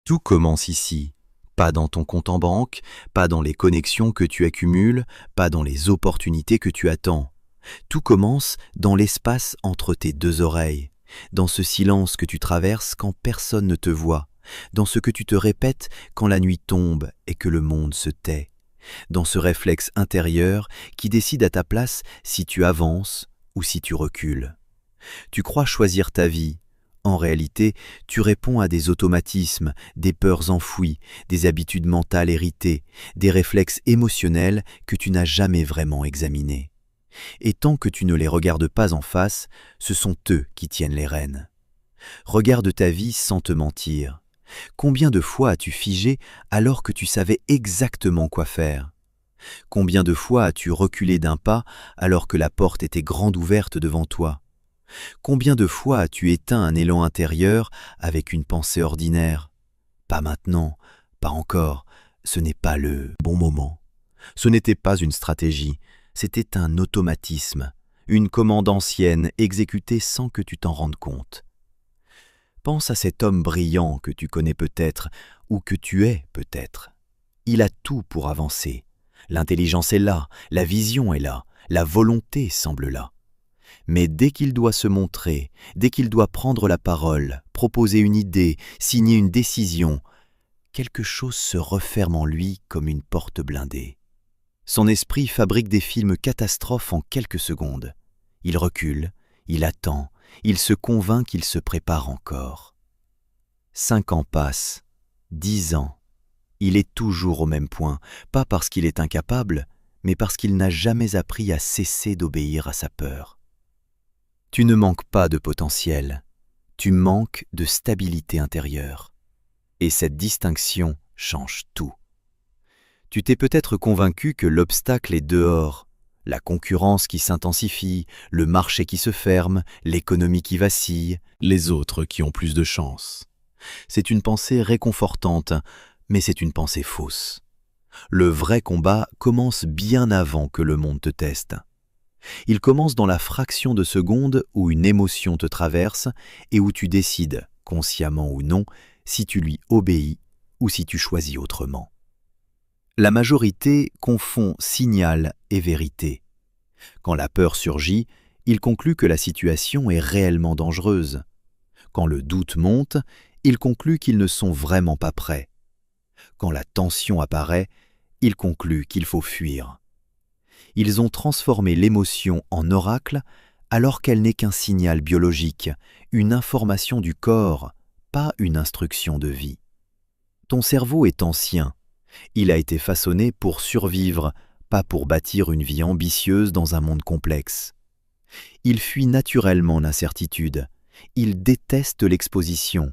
Tout commence ici. Pas dans ton compte en banque, pas dans les connexions que tu accumules, pas dans les opportunités que tu attends. Tout commence dans l'espace entre tes deux oreilles, dans ce silence que tu traverses quand personne ne te voit, dans ce que tu te répètes quand la nuit tombe et que le monde se tait, dans ce réflexe intérieur qui décide à ta place si tu avances ou si tu recules. Tu crois choisir ta vie. En réalité, tu réponds à des automatismes, des peurs enfouies, des habitudes mentales héritées, des réflexes émotionnels que tu n'as jamais vraiment examinés. Et tant que tu ne les regardes pas en face, ce sont eux qui tiennent les rênes. Regarde ta vie sans te mentir. Combien de fois as-tu figé alors que tu savais exactement quoi faire ? Combien de fois as-tu reculé d'un pas alors que la porte était grande ouverte devant toi ? Combien de fois as-tu éteint un élan intérieur avec une pensée ordinaire ? Pas maintenant, pas encore, ce n'est pas le bon moment. Ce n'était pas une stratégie, c'était un automatisme, une commande ancienne exécutée sans que tu t'en rendes compte. Pense à cet homme brillant que tu connais peut-être ou que tu es peut-être. Il a tout pour avancer. L'intelligence est là, la vision est là, la volonté semble là. Mais dès qu'il doit se montrer, dès qu'il doit prendre la parole, proposer une idée, signer une décision, quelque chose se referme en lui comme une porte blindée. Son esprit fabrique des films catastrophes en quelques secondes. Il recule, il attend, il se convainc qu'il se prépare encore. 5 ans passent, 10 ans. Il est toujours au même point, pas parce qu'il est incapable, mais parce qu'il n'a jamais appris à cesser d'obéir à sa peur. Tu ne manques pas de potentiel, tu manques de stabilité intérieure. Et cette distinction change tout. Tu t'es peut-être convaincu que l'obstacle est dehors, la concurrence qui s'intensifie, le marché qui se ferme, l'économie qui vacille, les autres qui ont plus de chance. C'est une pensée réconfortante, mais c'est une pensée fausse. Le vrai combat commence bien avant que le monde te teste. Il commence dans la fraction de seconde où une émotion te traverse et où tu décides, consciemment ou non, si tu lui obéis ou si tu choisis autrement. La majorité confond signal et vérité. Quand la peur surgit, il conclut que la situation est réellement dangereuse. Quand le doute monte, il conclut qu'ils ne sont vraiment pas prêts. Quand la tension apparaît, il conclut qu'il faut fuir. Ils ont transformé l'émotion en oracle alors qu'elle n'est qu'un signal biologique, une information du corps, pas une instruction de vie. Ton cerveau est ancien. Il a été façonné pour survivre, pas pour bâtir une vie ambitieuse dans un monde complexe. Il fuit naturellement l'incertitude. Il déteste l'exposition.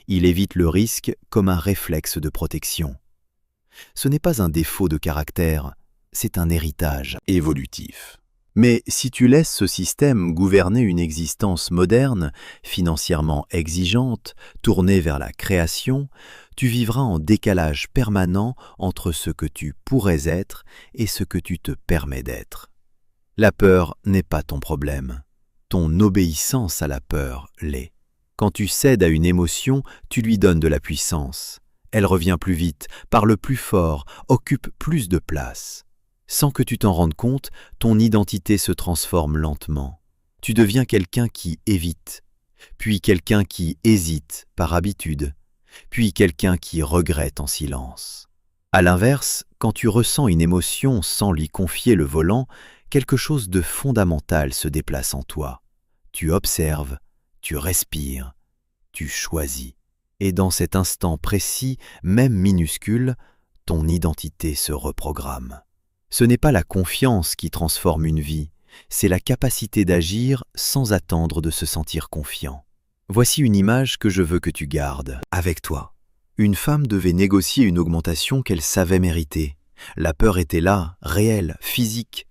Il évite le risque comme un réflexe de protection. Ce n'est pas un défaut de caractère, c'est un héritage évolutif. Mais si tu laisses ce système gouverner une existence moderne, financièrement exigeante, tournée vers la création, tu vivras en décalage permanent entre ce que tu pourrais être et ce que tu te permets d'être. La peur n'est pas ton problème. Ton obéissance à la peur l'est. Quand tu cèdes à une émotion, tu lui donnes de la puissance. Elle revient plus vite, parle plus fort, occupe plus de place. Sans que tu t'en rendes compte, ton identité se transforme lentement. Tu deviens quelqu'un qui évite, puis quelqu'un qui hésite par habitude, puis quelqu'un qui regrette en silence. À l'inverse, quand tu ressens une émotion sans lui confier le volant, quelque chose de fondamental se déplace en toi. Tu observes, tu respires, tu choisis. Et dans cet instant précis, même minuscule, ton identité se reprogramme. Ce n'est pas la confiance qui transforme une vie, c'est la capacité d'agir sans attendre de se sentir confiant. Voici une image que je veux que tu gardes avec toi. Une femme devait négocier une augmentation qu'elle savait mériter. La peur était là, réelle, physique.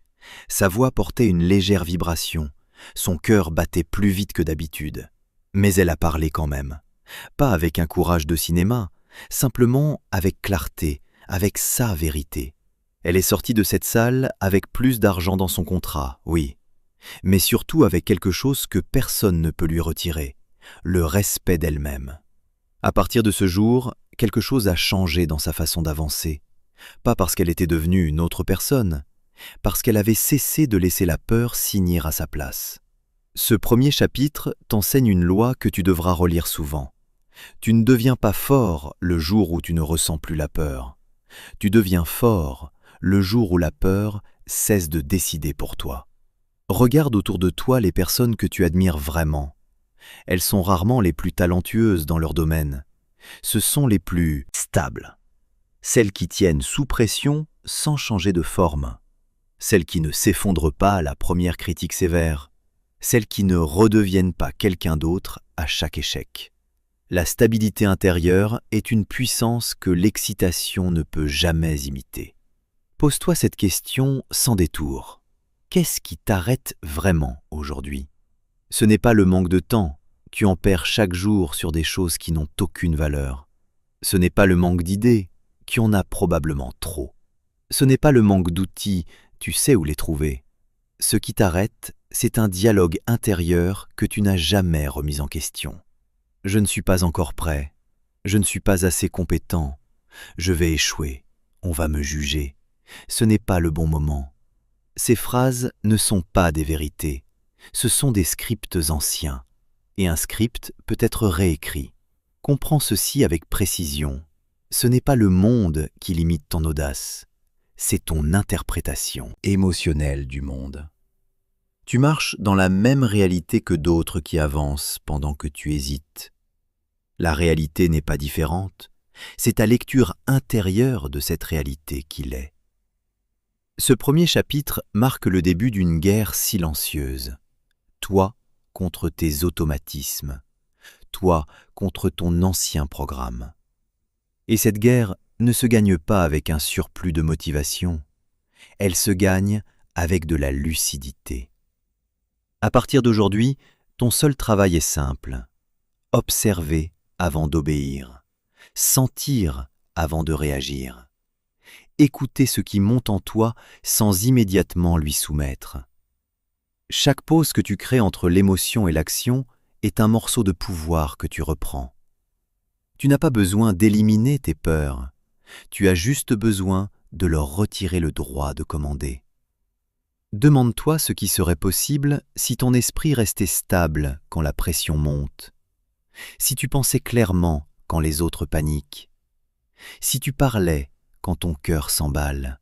Sa voix portait une légère vibration. Son cœur battait plus vite que d'habitude. Mais elle a parlé quand même. Pas avec un courage de cinéma, simplement avec clarté, avec sa vérité. Elle est sortie de cette salle avec plus d'argent dans son contrat, oui, mais surtout avec quelque chose que personne ne peut lui retirer, le respect d'elle-même. À partir de ce jour, quelque chose a changé dans sa façon d'avancer. Pas parce qu'elle était devenue une autre personne, parce qu'elle avait cessé de laisser la peur signer à sa place. Ce premier chapitre t'enseigne une loi que tu devras relire souvent. Tu ne deviens pas fort le jour où tu ne ressens plus la peur. Tu deviens fort le jour où la peur cesse de décider pour toi. Regarde autour de toi les personnes que tu admires vraiment. Elles sont rarement les plus talentueuses dans leur domaine. Ce sont les plus stables. Celles qui tiennent sous pression sans changer de forme. Celles qui ne s'effondrent pas à la première critique sévère. Celles qui ne redeviennent pas quelqu'un d'autre à chaque échec. La stabilité intérieure est une puissance que l'excitation ne peut jamais imiter. Pose-toi cette question sans détour. Qu'est-ce qui t'arrête vraiment aujourd'hui? Ce n'est pas le manque de temps, tu en perds chaque jour sur des choses qui n'ont aucune valeur. Ce n'est pas le manque d'idées, tu en as probablement trop. Ce n'est pas le manque d'outils, tu sais où les trouver. Ce qui t'arrête, c'est un dialogue intérieur que tu n'as jamais remis en question. Je ne suis pas encore prêt, je ne suis pas assez compétent, je vais échouer, on va me juger, ce n'est pas le bon moment. Ces phrases ne sont pas des vérités, ce sont des scripts anciens, et un script peut être réécrit. Comprends ceci avec précision, ce n'est pas le monde qui limite ton audace, c'est ton interprétation émotionnelle du monde. Tu marches dans la même réalité que d'autres qui avancent pendant que tu hésites. La réalité n'est pas différente, c'est ta lecture intérieure de cette réalité qui l'est. Ce premier chapitre marque le début d'une guerre silencieuse. Toi contre tes automatismes, toi contre ton ancien programme. Et cette guerre ne se gagne pas avec un surplus de motivation, elle se gagne avec de la lucidité. À partir d'aujourd'hui, ton seul travail est simple. Observer avant d'obéir. Sentir avant de réagir. Écouter ce qui monte en toi sans immédiatement lui soumettre. Chaque pause que tu crées entre l'émotion et l'action est un morceau de pouvoir que tu reprends. Tu n'as pas besoin d'éliminer tes peurs. Tu as juste besoin de leur retirer le droit de commander. Demande-toi ce qui serait possible si ton esprit restait stable quand la pression monte, si tu pensais clairement quand les autres paniquent, si tu parlais quand ton cœur s'emballe,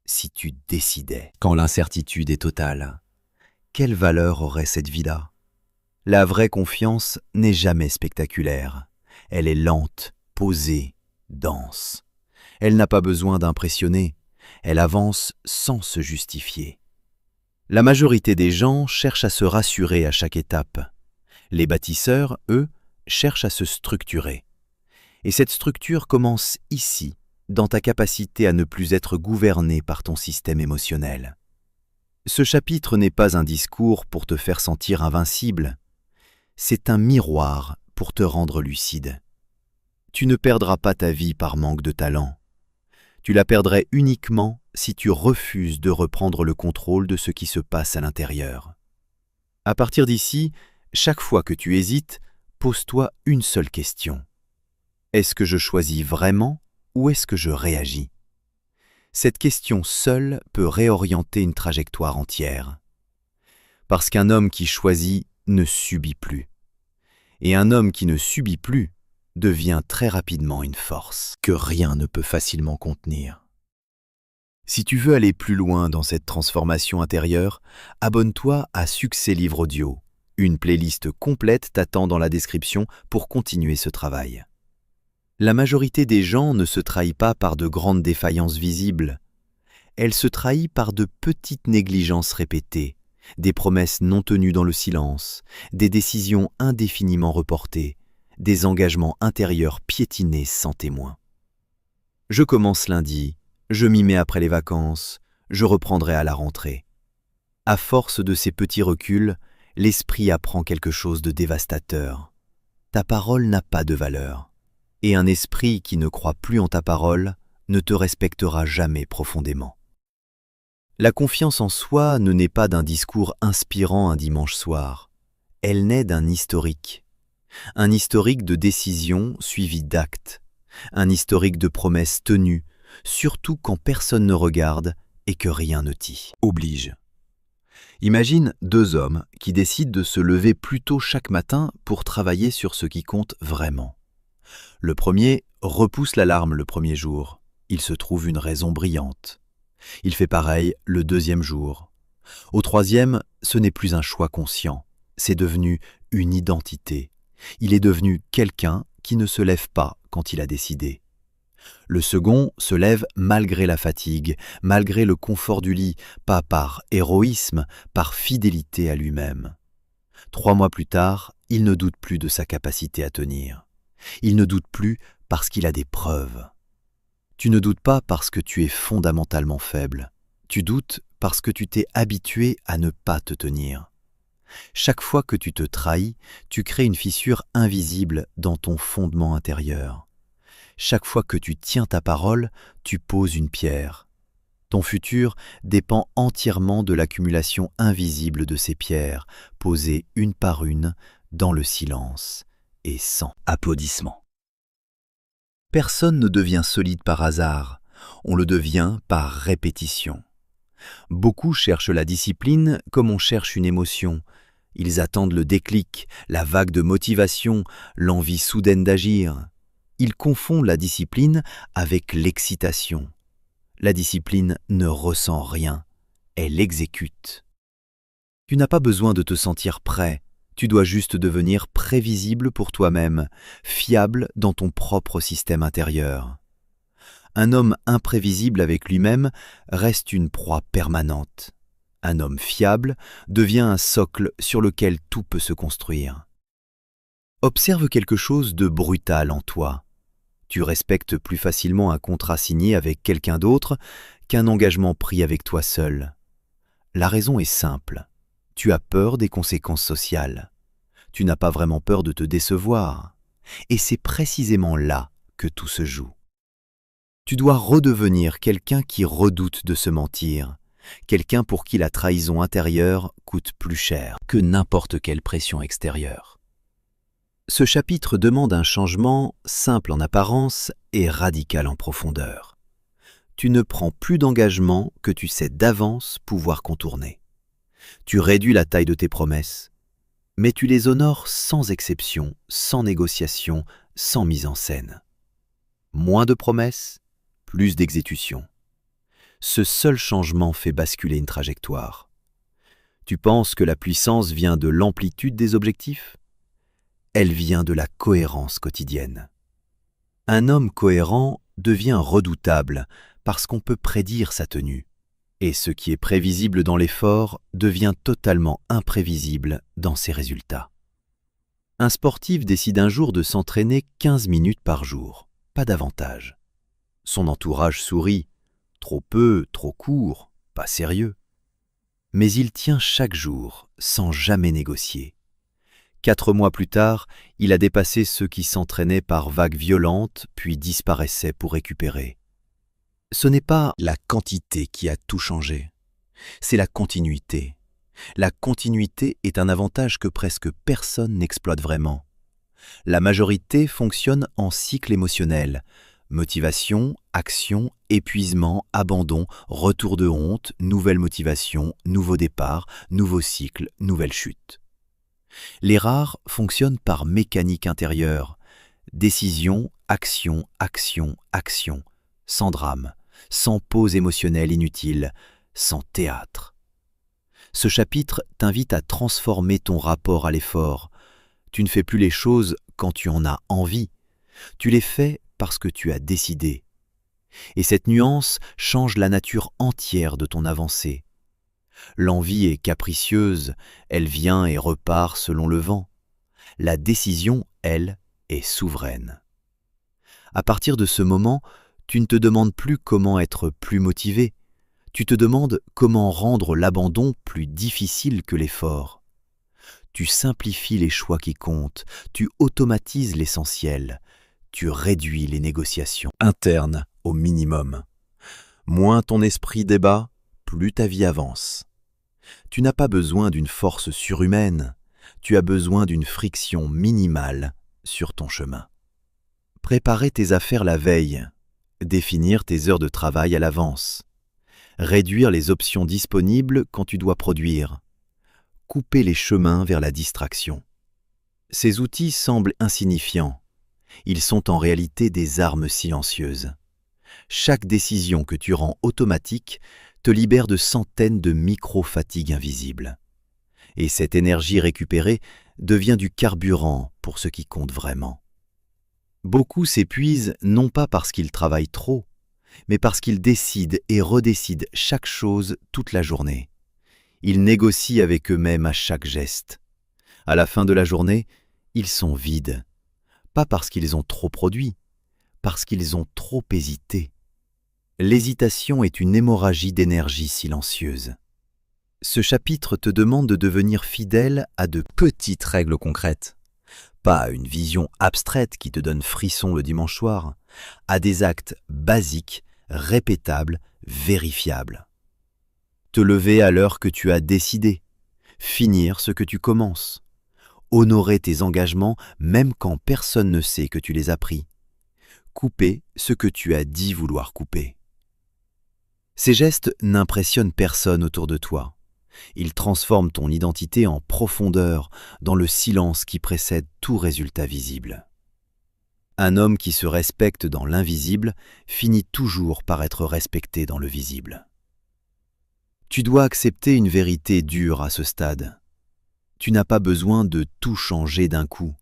si tu décidais quand l'incertitude est totale. Quelle valeur aurait cette vie-là? La vraie confiance n'est jamais spectaculaire. Elle est lente, posée, dense. Elle n'a pas besoin d'impressionner. Elle avance sans se justifier. La majorité des gens cherchent à se rassurer à chaque étape. Les bâtisseurs, eux, cherchent à se structurer. Et cette structure commence ici, dans ta capacité à ne plus être gouverné par ton système émotionnel. Ce chapitre n'est pas un discours pour te faire sentir invincible. C'est un miroir pour te rendre lucide. Tu ne perdras pas ta vie par manque de talent. Tu la perdrais uniquement si tu refuses de reprendre le contrôle de ce qui se passe à l'intérieur. À partir d'ici, chaque fois que tu hésites, pose-toi une seule question. Est-ce que je choisis vraiment ou est-ce que je réagis? Cette question seule peut réorienter une trajectoire entière. Parce qu'un homme qui choisit ne subit plus. Et un homme qui ne subit plus devient très rapidement une force que rien ne peut facilement contenir. Si tu veux aller plus loin dans cette transformation intérieure, abonne-toi à Succès Livre Audio. Une playlist complète t'attend dans la description pour continuer ce travail. La majorité des gens ne se trahit pas par de grandes défaillances visibles. Elle se trahit par de petites négligences répétées, des promesses non tenues dans le silence, des décisions indéfiniment reportées, des engagements intérieurs piétinés sans témoin. Je commence lundi, je m'y mets après les vacances, je reprendrai à la rentrée. À force de ces petits reculs, l'esprit apprend quelque chose de dévastateur. Ta parole n'a pas de valeur, et un esprit qui ne croit plus en ta parole ne te respectera jamais profondément. La confiance en soi ne naît pas d'un discours inspirant un dimanche soir, elle naît d'un historique. Un historique de décisions suivies d'actes, un historique de promesses tenues, surtout quand personne ne regarde et que rien ne t'y oblige. Imagine deux hommes qui décident de se lever plus tôt chaque matin pour travailler sur ce qui compte vraiment. Le premier repousse l'alarme le premier jour. Il se trouve une raison brillante. Il fait pareil le deuxième jour. Au troisième, ce n'est plus un choix conscient. C'est devenu une identité. Il est devenu quelqu'un qui ne se lève pas quand il a décidé. Le second se lève malgré la fatigue, malgré le confort du lit, pas par héroïsme, par fidélité à lui-même. 3 mois plus tard, il ne doute plus de sa capacité à tenir. Il ne doute plus parce qu'il a des preuves. Tu ne doutes pas parce que tu es fondamentalement faible. Tu doutes parce que tu t'es habitué à ne pas te tenir. Chaque fois que tu te trahis, tu crées une fissure invisible dans ton fondement intérieur. Chaque fois que tu tiens ta parole, tu poses une pierre. Ton futur dépend entièrement de l'accumulation invisible de ces pierres, posées une par une, dans le silence et sans applaudissements. Personne ne devient solide par hasard, on le devient par répétition. Beaucoup cherchent la discipline comme on cherche une émotion. Ils attendent le déclic, la vague de motivation, l'envie soudaine d'agir. Ils confondent la discipline avec l'excitation. La discipline ne ressent rien, elle exécute. Tu n'as pas besoin de te sentir prêt, tu dois juste devenir prévisible pour toi-même, fiable dans ton propre système intérieur. Un homme imprévisible avec lui-même reste une proie permanente. Un homme fiable devient un socle sur lequel tout peut se construire. Observe quelque chose de brutal en toi. Tu respectes plus facilement un contrat signé avec quelqu'un d'autre qu'un engagement pris avec toi seul. La raison est simple. Tu as peur des conséquences sociales. Tu n'as pas vraiment peur de te décevoir. Et c'est précisément là que tout se joue. Tu dois redevenir quelqu'un qui redoute de se mentir, quelqu'un pour qui la trahison intérieure coûte plus cher que n'importe quelle pression extérieure. Ce chapitre demande un changement simple en apparence et radical en profondeur. Tu ne prends plus d'engagement que tu sais d'avance pouvoir contourner. Tu réduis la taille de tes promesses, mais tu les honores sans exception, sans négociation, sans mise en scène. Moins de promesses, plus d'exécution. Ce seul changement fait basculer une trajectoire. Tu penses que la puissance vient de l'amplitude des objectifs ? Elle vient de la cohérence quotidienne. Un homme cohérent devient redoutable parce qu'on peut prédire sa tenue. Et ce qui est prévisible dans l'effort devient totalement imprévisible dans ses résultats. Un sportif décide un jour de s'entraîner 15 minutes par jour, pas davantage. Son entourage sourit, trop peu, trop court, pas sérieux. Mais il tient chaque jour, sans jamais négocier. 4 mois plus tard, il a dépassé ceux qui s'entraînaient par vagues violentes, puis disparaissaient pour récupérer. Ce n'est pas la quantité qui a tout changé, c'est la continuité. La continuité est un avantage que presque personne n'exploite vraiment. La majorité fonctionne en cycle émotionnel. Motivation, action, épuisement, abandon, retour de honte, nouvelle motivation, nouveau départ, nouveau cycle, nouvelle chute. Les rares fonctionnent par mécanique intérieure. Décision, action, action, action, sans drame, sans pause émotionnelle inutile, sans théâtre. Ce chapitre t'invite à transformer ton rapport à l'effort. Tu ne fais plus les choses quand tu en as envie. Tu les fais parce que tu as décidé. Et cette nuance change la nature entière de ton avancée. L'envie est capricieuse, elle vient et repart selon le vent. La décision, elle, est souveraine. À partir de ce moment, tu ne te demandes plus comment être plus motivé. Tu te demandes comment rendre l'abandon plus difficile que l'effort. Tu simplifies les choix qui comptent, tu automatises l'essentiel, tu réduis les négociations internes au minimum. Moins ton esprit débat, plus ta vie avance. Tu n'as pas besoin d'une force surhumaine, tu as besoin d'une friction minimale sur ton chemin. Préparer tes affaires la veille. Définir tes heures de travail à l'avance. Réduire les options disponibles quand tu dois produire. Couper les chemins vers la distraction. Ces outils semblent insignifiants. Ils sont en réalité des armes silencieuses. Chaque décision que tu rends automatique te libère de centaines de micro-fatigues invisibles. Et cette énergie récupérée devient du carburant pour ce qui compte vraiment. Beaucoup s'épuisent non pas parce qu'ils travaillent trop, mais parce qu'ils décident et redécident chaque chose toute la journée. Ils négocient avec eux-mêmes à chaque geste. À la fin de la journée, ils sont vides. Pas parce qu'ils ont trop produit, parce qu'ils ont trop hésité. L'hésitation est une hémorragie d'énergie silencieuse. Ce chapitre te demande de devenir fidèle à de petites règles concrètes. Pas à une vision abstraite qui te donne frisson le dimanche soir, à des actes basiques, répétables, vérifiables. Te lever à l'heure que tu as décidé, finir ce que tu commences, honorer tes engagements même quand personne ne sait que tu les as pris, couper ce que tu as dit vouloir couper. Ces gestes n'impressionnent personne autour de toi. Ils transforment ton identité en profondeur dans le silence qui précède tout résultat visible. Un homme qui se respecte dans l'invisible finit toujours par être respecté dans le visible. Tu dois accepter une vérité dure à ce stade. Tu n'as pas besoin de tout changer d'un coup.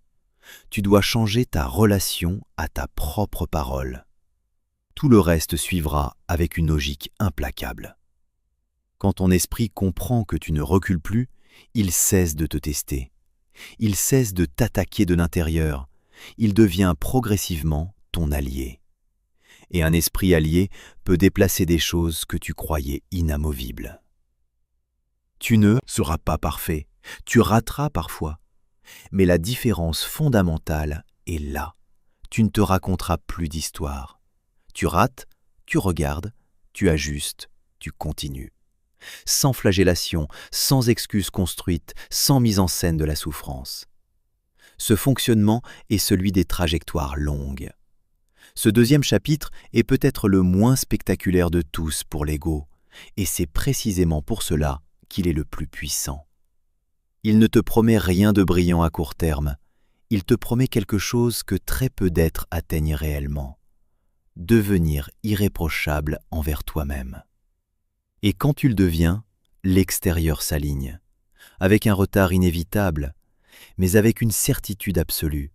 Tu dois changer ta relation à ta propre parole. Tout le reste suivra avec une logique implacable. Quand ton esprit comprend que tu ne recules plus, il cesse de te tester. Il cesse de t'attaquer de l'intérieur. Il devient progressivement ton allié. Et un esprit allié peut déplacer des choses que tu croyais inamovibles. Tu ne seras pas parfait, tu rateras parfois. Mais la différence fondamentale est là. Tu ne te raconteras plus d'histoire. Tu rates, tu regardes, tu ajustes, tu continues. Sans flagellation, sans excuses construites, sans mise en scène de la souffrance. Ce fonctionnement est celui des trajectoires longues. Ce deuxième chapitre est peut-être le moins spectaculaire de tous pour l'ego, et c'est précisément pour cela qu'il est le plus puissant. Il ne te promet rien de brillant à court terme, il te promet quelque chose que très peu d'êtres atteignent réellement. Devenir irréprochable envers toi-même. Et quand tu le deviens, l'extérieur s'aligne, avec un retard inévitable, mais avec une certitude absolue,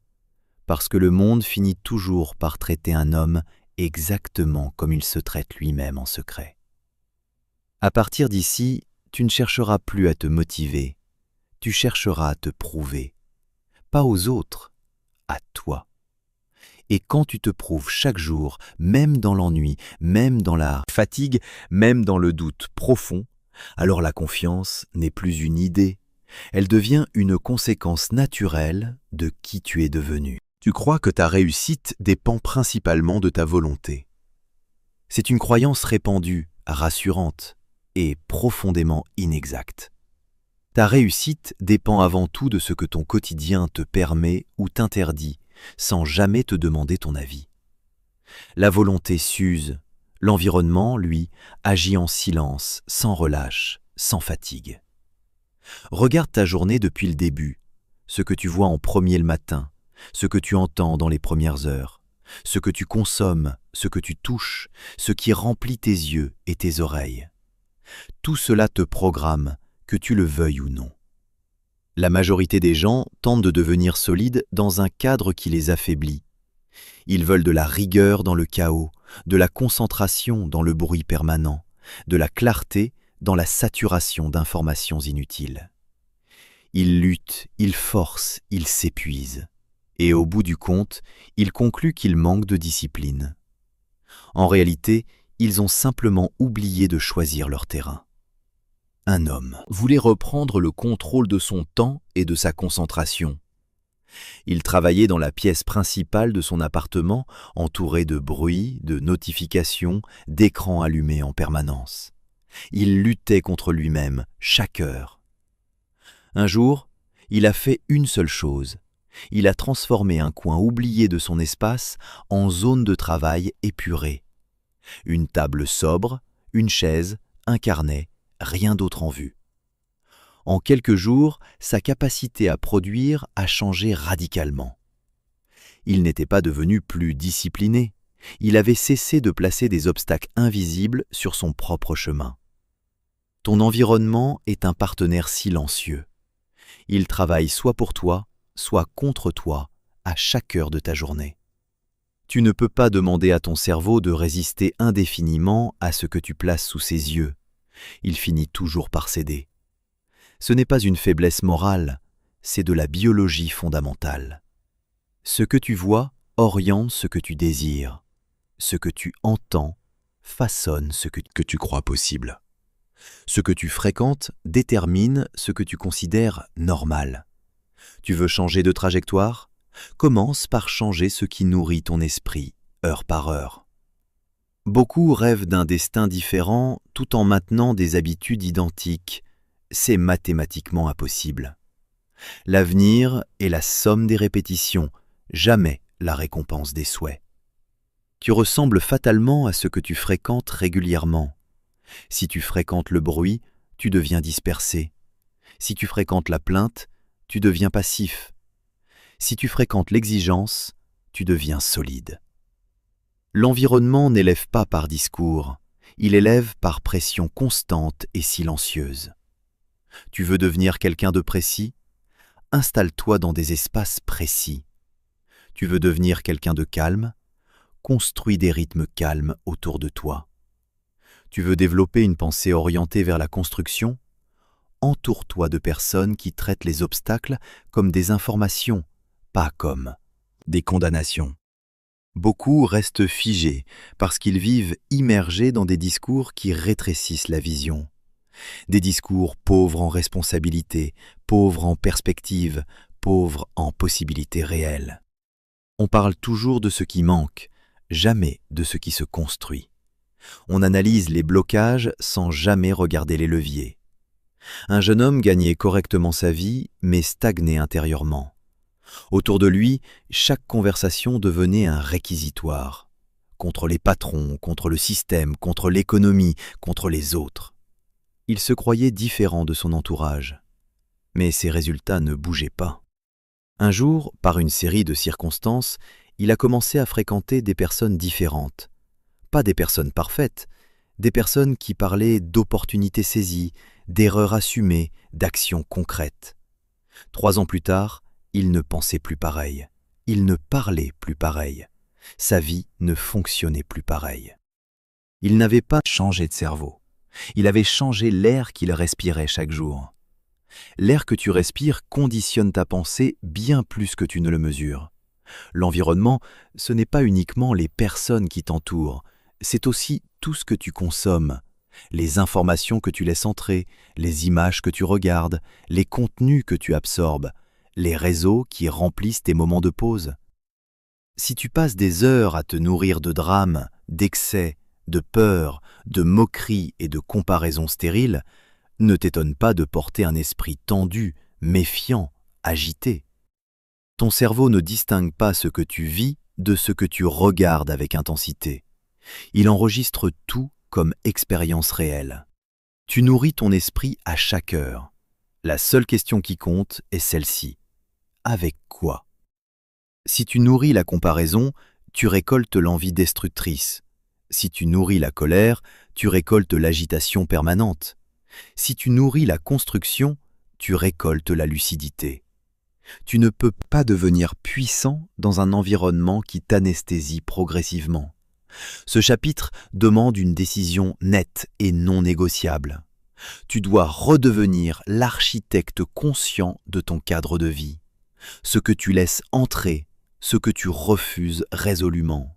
parce que le monde finit toujours par traiter un homme exactement comme il se traite lui-même en secret. À partir d'ici, tu ne chercheras plus à te motiver, tu chercheras à te prouver, pas aux autres, à toi. Et quand tu te prouves chaque jour, même dans l'ennui, même dans la fatigue, même dans le doute profond, alors la confiance n'est plus une idée, elle devient une conséquence naturelle de qui tu es devenu. Tu crois que ta réussite dépend principalement de ta volonté. C'est une croyance répandue, rassurante et profondément inexacte. Ta réussite dépend avant tout de ce que ton quotidien te permet ou t'interdit, sans jamais te demander ton avis. La volonté s'use, l'environnement, lui, agit en silence, sans relâche, sans fatigue. Regarde ta journée depuis le début, ce que tu vois en premier le matin, ce que tu entends dans les premières heures, ce que tu consommes, ce que tu touches, ce qui remplit tes yeux et tes oreilles. Tout cela te programme, que tu le veuilles ou non. La majorité des gens tentent de devenir solides dans un cadre qui les affaiblit. Ils veulent de la rigueur dans le chaos, de la concentration dans le bruit permanent, de la clarté dans la saturation d'informations inutiles. Ils luttent, ils forcent, ils s'épuisent. Et au bout du compte, ils concluent qu'ils manquent de discipline. En réalité, ils ont simplement oublié de choisir leur terrain. Un homme voulait reprendre le contrôle de son temps et de sa concentration. Il travaillait dans la pièce principale de son appartement, entouré de bruit, de notifications, d'écrans allumés en permanence. Il luttait contre lui-même, chaque heure. Un jour, il a fait une seule chose. Il a transformé un coin oublié de son espace en zone de travail épurée. Une table sobre, une chaise, un carnet, rien d'autre en vue. En quelques jours, sa capacité à produire a changé radicalement. Il n'était pas devenu plus discipliné, il avait cessé de placer des obstacles invisibles sur son propre chemin. Ton environnement est un partenaire silencieux. Il travaille soit pour toi, soit contre toi, à chaque heure de ta journée. Tu ne peux pas demander à ton cerveau de résister indéfiniment à ce que tu places sous ses yeux. Il finit toujours par céder. Ce n'est pas une faiblesse morale, c'est de la biologie fondamentale. Ce que tu vois oriente ce que tu désires. Ce que tu entends façonne ce que tu crois possible. Ce que tu fréquentes détermine ce que tu considères normal. Tu veux changer de trajectoire ? Commence par changer ce qui nourrit ton esprit, heure par heure. Beaucoup rêvent d'un destin différent tout en maintenant des habitudes identiques. C'est mathématiquement impossible. L'avenir est la somme des répétitions, jamais la récompense des souhaits. Tu ressembles fatalement à ce que tu fréquentes régulièrement. Si tu fréquentes le bruit, tu deviens dispersé. Si tu fréquentes la plainte, tu deviens passif. Si tu fréquentes l'exigence, tu deviens solide. L'environnement n'élève pas par discours, il élève par pression constante et silencieuse. Tu veux devenir quelqu'un de précis ? Installe-toi dans des espaces précis. Tu veux devenir quelqu'un de calme ? Construis des rythmes calmes autour de toi. Tu veux développer une pensée orientée vers la construction ? Entoure-toi de personnes qui traitent les obstacles comme des informations, pas comme des condamnations. Beaucoup restent figés parce qu'ils vivent immergés dans des discours qui rétrécissent la vision. Des discours pauvres en responsabilité, pauvres en perspective, pauvres en possibilités réelles. On parle toujours de ce qui manque, jamais de ce qui se construit. On analyse les blocages sans jamais regarder les leviers. Un jeune homme gagnait correctement sa vie, mais stagnait intérieurement. Autour de lui, chaque conversation devenait un réquisitoire. Contre les patrons, contre le système, contre l'économie, contre les autres. Il se croyait différent de son entourage. Mais ses résultats ne bougeaient pas. Un jour, par une série de circonstances, il a commencé à fréquenter des personnes différentes. Pas des personnes parfaites, des personnes qui parlaient d'opportunités saisies, d'erreurs assumées, d'actions concrètes. 3 ans plus tard, il ne pensait plus pareil, il ne parlait plus pareil, sa vie ne fonctionnait plus pareil. Il n'avait pas changé de cerveau, il avait changé l'air qu'il respirait chaque jour. L'air que tu respires conditionne ta pensée bien plus que tu ne le mesures. L'environnement, ce n'est pas uniquement les personnes qui t'entourent, c'est aussi tout ce que tu consommes, les informations que tu laisses entrer, les images que tu regardes, les contenus que tu absorbes, les réseaux qui remplissent tes moments de pause. Si tu passes des heures à te nourrir de drames, d'excès, de peurs, de moqueries et de comparaisons stériles, ne t'étonne pas de porter un esprit tendu, méfiant, agité. Ton cerveau ne distingue pas ce que tu vis de ce que tu regardes avec intensité. Il enregistre tout comme expérience réelle. Tu nourris ton esprit à chaque heure. La seule question qui compte est celle-ci. Avec quoi ? Si tu nourris la comparaison, tu récoltes l'envie destructrice. Si tu nourris la colère, tu récoltes l'agitation permanente. Si tu nourris la construction, tu récoltes la lucidité. Tu ne peux pas devenir puissant dans un environnement qui t'anesthésie progressivement. Ce chapitre demande une décision nette et non négociable. Tu dois redevenir l'architecte conscient de ton cadre de vie. Ce que tu laisses entrer, ce que tu refuses résolument,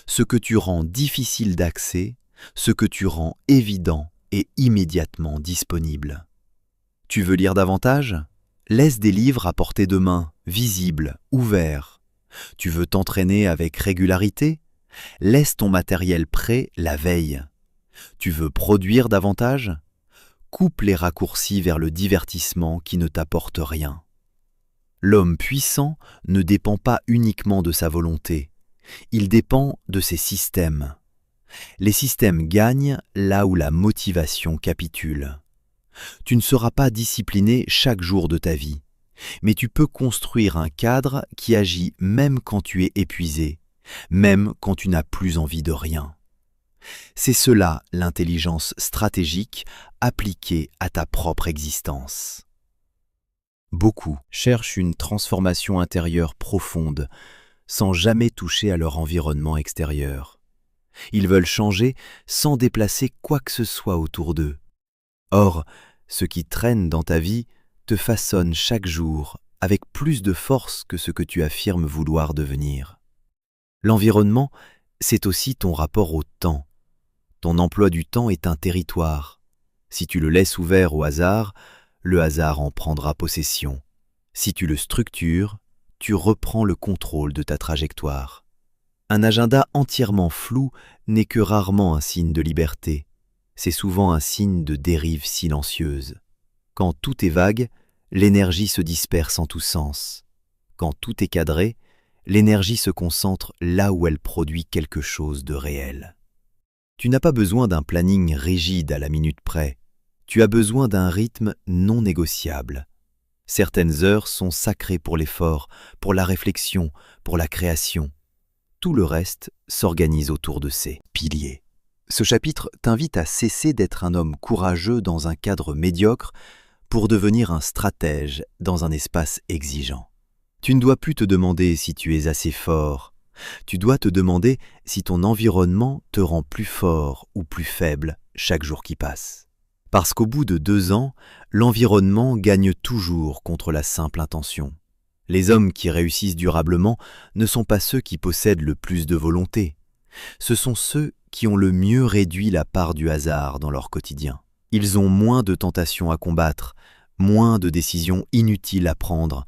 ce que tu rends difficile d'accès, ce que tu rends évident et immédiatement disponible. Tu veux lire davantage ? Laisse des livres à portée de main, visibles, ouverts. Tu veux t'entraîner avec régularité ? Laisse ton matériel prêt la veille. Tu veux produire davantage ? Coupe les raccourcis vers le divertissement qui ne t'apporte rien. L'homme puissant ne dépend pas uniquement de sa volonté, il dépend de ses systèmes. Les systèmes gagnent là où la motivation capitule. Tu ne seras pas discipliné chaque jour de ta vie, mais tu peux construire un cadre qui agit même quand tu es épuisé, même quand tu n'as plus envie de rien. C'est cela l'intelligence stratégique appliquée à ta propre existence. Beaucoup cherchent une transformation intérieure profonde, sans jamais toucher à leur environnement extérieur. Ils veulent changer sans déplacer quoi que ce soit autour d'eux. Or, ce qui traîne dans ta vie te façonne chaque jour avec plus de force que ce que tu affirmes vouloir devenir. L'environnement, c'est aussi ton rapport au temps. Ton emploi du temps est un territoire. Si tu le laisses ouvert au hasard, le hasard en prendra possession. Si tu le structures, tu reprends le contrôle de ta trajectoire. Un agenda entièrement flou n'est que rarement un signe de liberté. C'est souvent un signe de dérive silencieuse. Quand tout est vague, l'énergie se disperse en tous sens. Quand tout est cadré, l'énergie se concentre là où elle produit quelque chose de réel. Tu n'as pas besoin d'un planning rigide à la minute près. Tu as besoin d'un rythme non négociable. Certaines heures sont sacrées pour l'effort, pour la réflexion, pour la création. Tout le reste s'organise autour de ces piliers. Ce chapitre t'invite à cesser d'être un homme courageux dans un cadre médiocre pour devenir un stratège dans un espace exigeant. Tu ne dois plus te demander si tu es assez fort. Tu dois te demander si ton environnement te rend plus fort ou plus faible chaque jour qui passe. Parce qu'au bout de 2 ans, l'environnement gagne toujours contre la simple intention. Les hommes qui réussissent durablement ne sont pas ceux qui possèdent le plus de volonté. Ce sont ceux qui ont le mieux réduit la part du hasard dans leur quotidien. Ils ont moins de tentations à combattre, moins de décisions inutiles à prendre,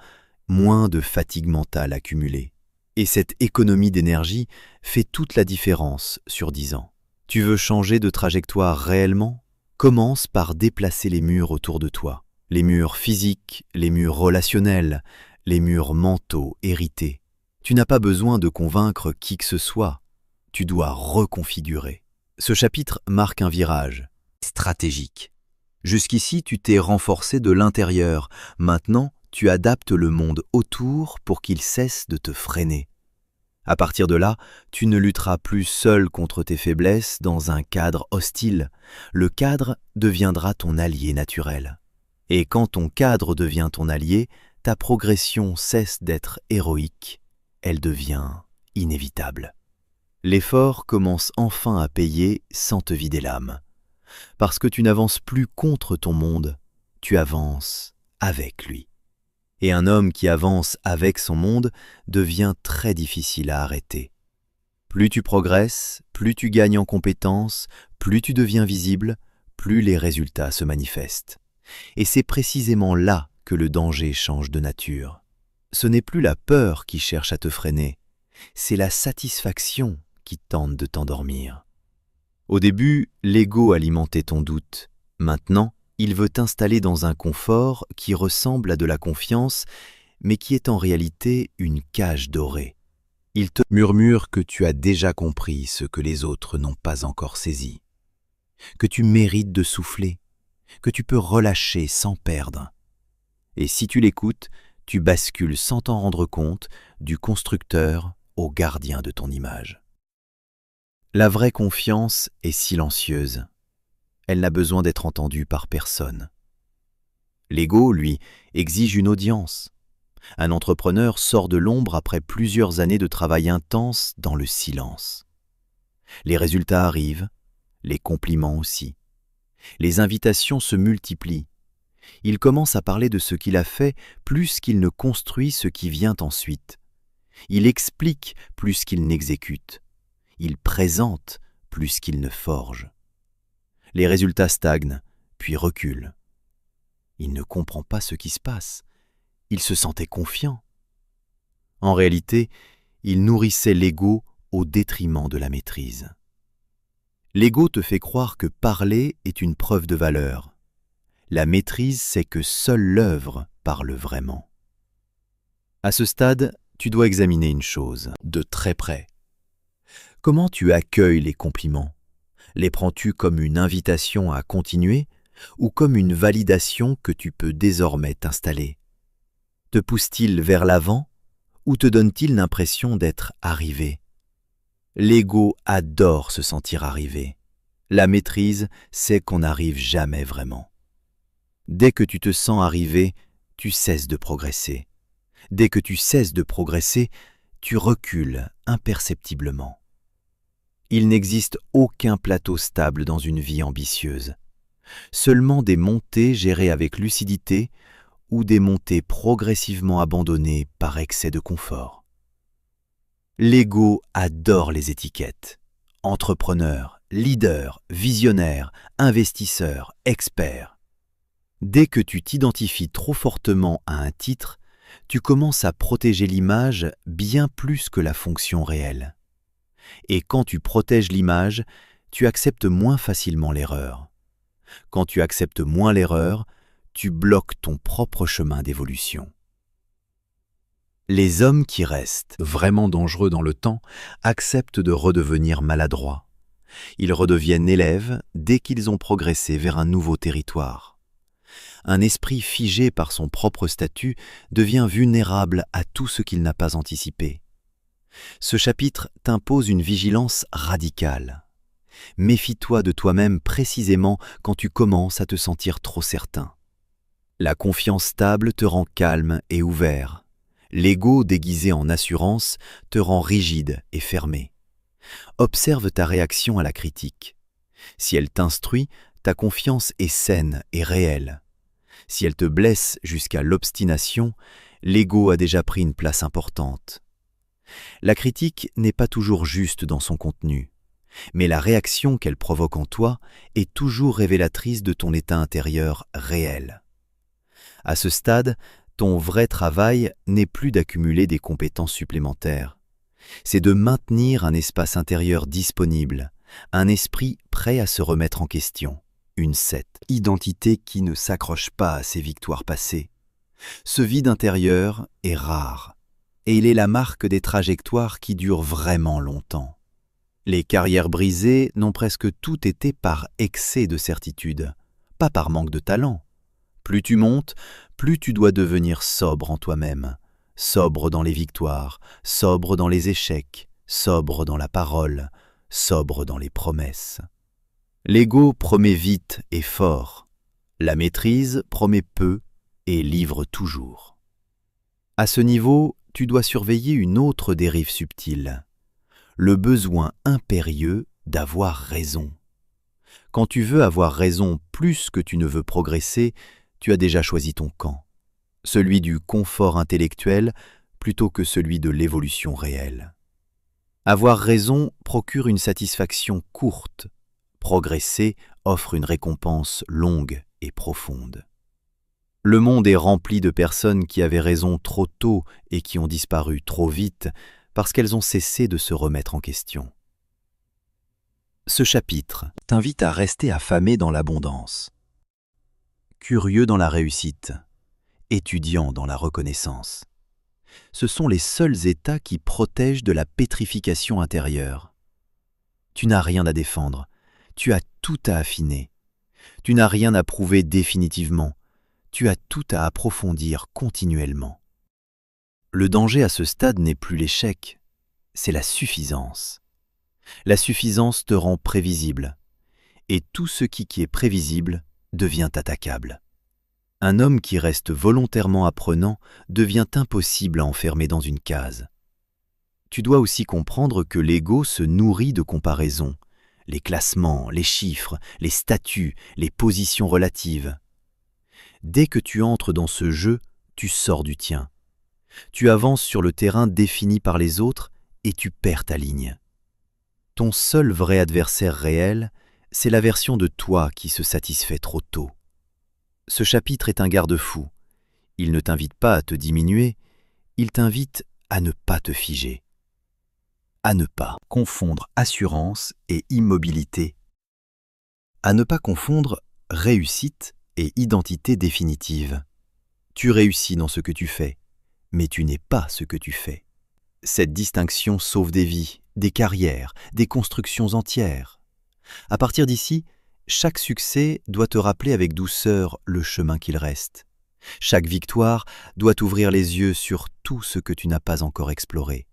moins de fatigue mentale accumulée. Et cette économie d'énergie fait toute la différence sur 10 ans. Tu veux changer de trajectoire réellement ? Commence par déplacer les murs autour de toi. Les murs physiques, les murs relationnels, les murs mentaux hérités. Tu n'as pas besoin de convaincre qui que ce soit. Tu dois reconfigurer. Ce chapitre marque un virage stratégique. Jusqu'ici, tu t'es renforcé de l'intérieur. Maintenant, tu adaptes le monde autour pour qu'il cesse de te freiner. À partir de là, tu ne lutteras plus seul contre tes faiblesses dans un cadre hostile. Le cadre deviendra ton allié naturel. Et quand ton cadre devient ton allié, ta progression cesse d'être héroïque, elle devient inévitable. L'effort commence enfin à payer sans te vider l'âme. Parce que tu n'avances plus contre ton monde, tu avances avec lui. Et un homme qui avance avec son monde devient très difficile à arrêter. Plus tu progresses, plus tu gagnes en compétences, plus tu deviens visible, plus les résultats se manifestent. Et c'est précisément là que le danger change de nature. Ce n'est plus la peur qui cherche à te freiner, c'est la satisfaction qui tente de t'endormir. Au début, l'ego alimentait ton doute. Maintenant, il veut t'installer dans un confort qui ressemble à de la confiance, mais qui est en réalité une cage dorée. Il te murmure que tu as déjà compris ce que les autres n'ont pas encore saisi, que tu mérites de souffler, que tu peux relâcher sans perdre. Et si tu l'écoutes, tu bascules sans t'en rendre compte du constructeur au gardien de ton image. La vraie confiance est silencieuse. Elle n'a besoin d'être entendue par personne. L'ego, lui, exige une audience. Un entrepreneur sort de l'ombre après plusieurs années de travail intense dans le silence. Les résultats arrivent, les compliments aussi. Les invitations se multiplient. Il commence à parler de ce qu'il a fait plus qu'il ne construit ce qui vient ensuite. Il explique plus qu'il n'exécute. Il présente plus qu'il ne forge. Les résultats stagnent, puis reculent. Il ne comprend pas ce qui se passe. Il se sentait confiant. En réalité, il nourrissait l'ego au détriment de la maîtrise. L'ego te fait croire que parler est une preuve de valeur. La maîtrise, c'est que seule l'œuvre parle vraiment. À ce stade, tu dois examiner une chose de très près. Comment tu accueilles les compliments? Les prends-tu comme une invitation à continuer ou comme une validation que tu peux désormais t'installer? Te pousse-t-il vers l'avant ou te donne-t-il l'impression d'être arrivé? L'ego adore se sentir arrivé. La maîtrise, c'est qu'on n'arrive jamais vraiment. Dès que tu te sens arrivé, tu cesses de progresser. Dès que tu cesses de progresser, tu recules imperceptiblement. Il n'existe aucun plateau stable dans une vie ambitieuse. Seulement des montées gérées avec lucidité ou des montées progressivement abandonnées par excès de confort. L'ego adore les étiquettes. Entrepreneur, leader, visionnaire, investisseur, expert. Dès que tu t'identifies trop fortement à un titre, tu commences à protéger l'image bien plus que la fonction réelle. Et quand tu protèges l'image, tu acceptes moins facilement l'erreur. Quand tu acceptes moins l'erreur, tu bloques ton propre chemin d'évolution. Les hommes qui restent vraiment dangereux dans le temps acceptent de redevenir maladroits. Ils redeviennent élèves dès qu'ils ont progressé vers un nouveau territoire. Un esprit figé par son propre statut devient vulnérable à tout ce qu'il n'a pas anticipé. Ce chapitre t'impose une vigilance radicale. Méfie-toi de toi-même précisément quand tu commences à te sentir trop certain. La confiance stable te rend calme et ouvert. L'ego déguisé en assurance te rend rigide et fermé. Observe ta réaction à la critique. Si elle t'instruit, ta confiance est saine et réelle. Si elle te blesse jusqu'à l'obstination, l'ego a déjà pris une place importante. La critique n'est pas toujours juste dans son contenu, mais la réaction qu'elle provoque en toi est toujours révélatrice de ton état intérieur réel. À ce stade, ton vrai travail n'est plus d'accumuler des compétences supplémentaires. C'est de maintenir un espace intérieur disponible, un esprit prêt à se remettre en question, une identité qui ne s'accroche pas à ses victoires passées. Ce vide intérieur est rare, et il est la marque des trajectoires qui durent vraiment longtemps. Les carrières brisées n'ont presque toutes été par excès de certitude, pas par manque de talent. Plus tu montes, plus tu dois devenir sobre en toi-même, sobre dans les victoires, sobre dans les échecs, sobre dans la parole, sobre dans les promesses. L'ego promet vite et fort, la maîtrise promet peu et livre toujours. À ce niveau, tu dois surveiller une autre dérive subtile, le besoin impérieux d'avoir raison. Quand tu veux avoir raison plus que tu ne veux progresser, tu as déjà choisi ton camp, celui du confort intellectuel plutôt que celui de l'évolution réelle. Avoir raison procure une satisfaction courte, progresser offre une récompense longue et profonde. Le monde est rempli de personnes qui avaient raison trop tôt et qui ont disparu trop vite parce qu'elles ont cessé de se remettre en question. Ce chapitre t'invite à rester affamé dans l'abondance, curieux dans la réussite, étudiant dans la reconnaissance. Ce sont les seuls états qui protègent de la pétrification intérieure. Tu n'as rien à défendre, tu as tout à affiner. Tu n'as rien à prouver définitivement, tu as tout à approfondir continuellement. Le danger à ce stade n'est plus l'échec, c'est la suffisance. La suffisance te rend prévisible, et tout ce qui est prévisible devient attaquable. Un homme qui reste volontairement apprenant devient impossible à enfermer dans une case. Tu dois aussi comprendre que l'ego se nourrit de comparaisons, les classements, les chiffres, les statuts, les positions relatives. Dès que tu entres dans ce jeu, tu sors du tien. Tu avances sur le terrain défini par les autres et tu perds ta ligne. Ton seul vrai adversaire réel, c'est la version de toi qui se satisfait trop tôt. Ce chapitre est un garde-fou. Il ne t'invite pas à te diminuer, il t'invite à ne pas te figer. À ne pas confondre assurance et immobilité. À ne pas confondre réussite et identité définitive. Tu réussis dans ce que tu fais, mais tu n'es pas ce que tu fais. Cette distinction sauve des vies, des carrières, des constructions entières. À partir d'ici, chaque succès doit te rappeler avec douceur le chemin qu'il reste. Chaque victoire doit t'ouvrir les yeux sur tout ce que tu n'as pas encore exploré.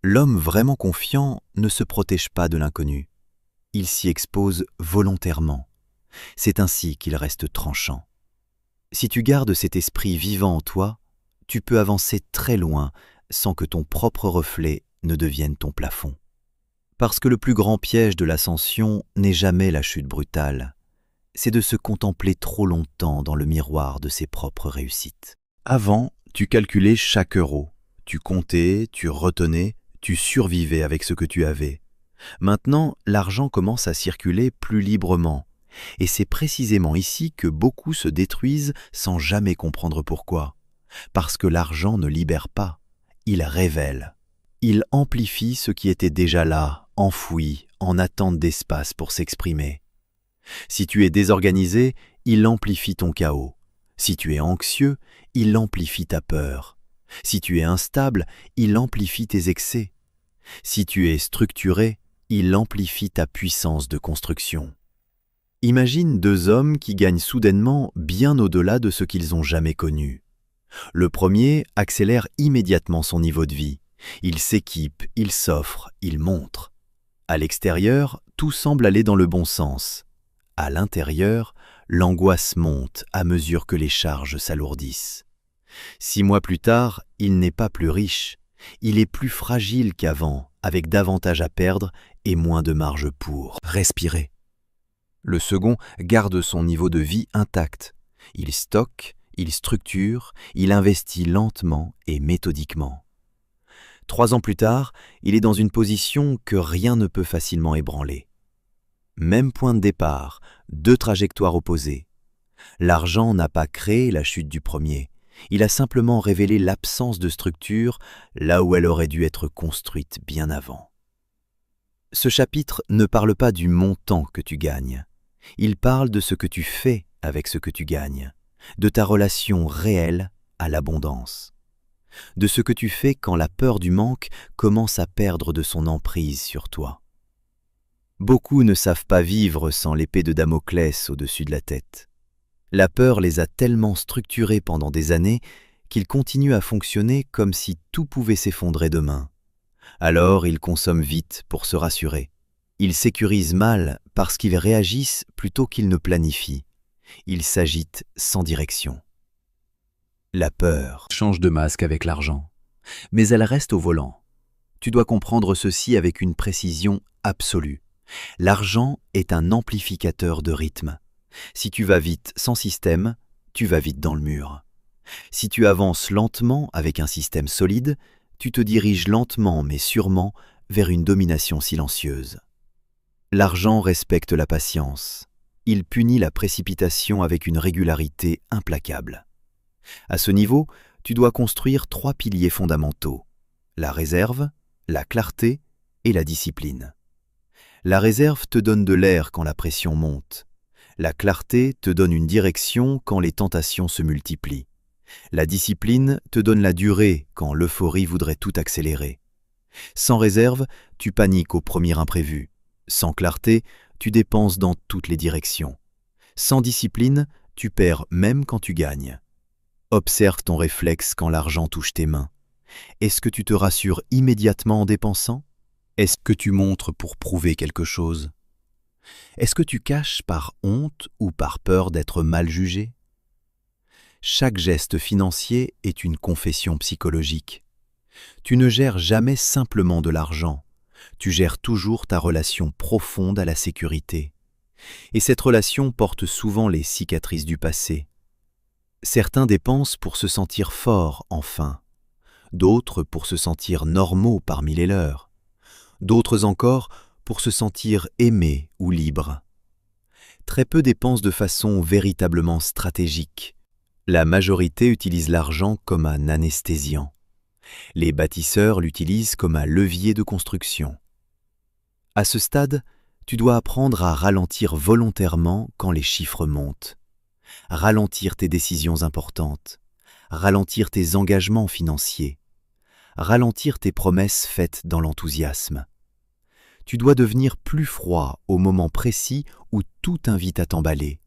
L'homme vraiment confiant ne se protège pas de l'inconnu. Il s'y expose volontairement. C'est ainsi qu'il reste tranchant. Si tu gardes cet esprit vivant en toi, tu peux avancer très loin sans que ton propre reflet ne devienne ton plafond. Parce que le plus grand piège de l'ascension n'est jamais la chute brutale, c'est de se contempler trop longtemps dans le miroir de ses propres réussites. Avant, tu calculais chaque euro, tu comptais, tu retenais, tu survivais avec ce que tu avais. Maintenant, l'argent commence à circuler plus librement, et c'est précisément ici que beaucoup se détruisent sans jamais comprendre pourquoi. Parce que l'argent ne libère pas, il révèle. Il amplifie ce qui était déjà là, enfoui, en attente d'espace pour s'exprimer. Si tu es désorganisé, il amplifie ton chaos. Si tu es anxieux, il amplifie ta peur. Si tu es instable, il amplifie tes excès. Si tu es structuré, il amplifie ta puissance de construction. Imagine deux hommes qui gagnent soudainement bien au-delà de ce qu'ils ont jamais connu. Le premier accélère immédiatement son niveau de vie. Il s'équipe, il s'offre, il montre. À l'extérieur, tout semble aller dans le bon sens. À l'intérieur, l'angoisse monte à mesure que les charges s'alourdissent. 6 mois plus tard, il n'est pas plus riche. Il est plus fragile qu'avant, avec davantage à perdre et moins de marge pour respirer. Le second garde son niveau de vie intact. Il stocke, il structure, il investit lentement et méthodiquement. 3 ans plus tard, il est dans une position que rien ne peut facilement ébranler. Même point de départ, 2 trajectoires opposées. L'argent n'a pas créé la chute du premier, il a simplement révélé l'absence de structure là où elle aurait dû être construite bien avant. Ce chapitre ne parle pas du montant que tu gagnes, il parle de ce que tu fais avec ce que tu gagnes, de ta relation réelle à l'abondance, de ce que tu fais quand la peur du manque commence à perdre de son emprise sur toi. Beaucoup ne savent pas vivre sans l'épée de Damoclès au-dessus de la tête. La peur les a tellement structurés pendant des années qu'ils continuent à fonctionner comme si tout pouvait s'effondrer demain. Alors ils consomment vite pour se rassurer. Ils sécurisent mal parce qu'ils réagissent plutôt qu'ils ne planifient. Ils s'agitent sans direction. La peur change de masque avec l'argent, mais elle reste au volant. Tu dois comprendre ceci avec une précision absolue. L'argent est un amplificateur de rythme. Si tu vas vite sans système, tu vas vite dans le mur. Si tu avances lentement avec un système solide, tu te diriges lentement mais sûrement vers une domination silencieuse. L'argent respecte la patience. Il punit la précipitation avec une régularité implacable. À ce niveau, tu dois construire 3 piliers fondamentaux: la réserve, la clarté et la discipline. La réserve te donne de l'air quand la pression monte. La clarté te donne une direction quand les tentations se multiplient. La discipline te donne la durée quand l'euphorie voudrait tout accélérer. Sans réserve, tu paniques au premier imprévu. Sans clarté, tu dépenses dans toutes les directions. Sans discipline, tu perds même quand tu gagnes. Observe ton réflexe quand l'argent touche tes mains. Est-ce que tu te rassures immédiatement en dépensant? Est-ce que tu montres pour prouver quelque chose? Est-ce que tu caches par honte ou par peur d'être mal jugé? Chaque geste financier est une confession psychologique. Tu ne gères jamais simplement de l'argent, tu gères toujours ta relation profonde à la sécurité. Et cette relation porte souvent les cicatrices du passé. Certains dépensent pour se sentir forts enfin, d'autres pour se sentir normaux parmi les leurs, d'autres encore pour se sentir aimés ou libres. Très peu dépensent de façon véritablement stratégique. La majorité utilise l'argent comme un anesthésiant. Les bâtisseurs l'utilisent comme un levier de construction. À ce stade, tu dois apprendre à ralentir volontairement quand les chiffres montent, ralentir tes décisions importantes, ralentir tes engagements financiers, ralentir tes promesses faites dans l'enthousiasme. Tu dois devenir plus froid au moment précis où tout t'invite à t'emballer.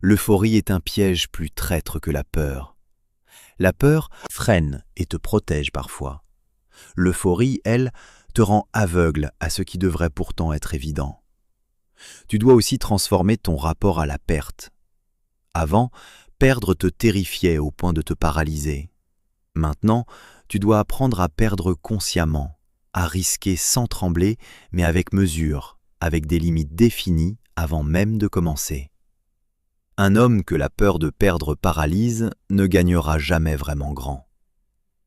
L'euphorie est un piège plus traître que la peur. La peur freine et te protège parfois. L'euphorie, elle, te rend aveugle à ce qui devrait pourtant être évident. Tu dois aussi transformer ton rapport à la perte. Avant, perdre te terrifiait au point de te paralyser. Maintenant, tu dois apprendre à perdre consciemment, à risquer sans trembler, mais avec mesure, avec des limites définies avant même de commencer. Un homme que la peur de perdre paralyse ne gagnera jamais vraiment grand.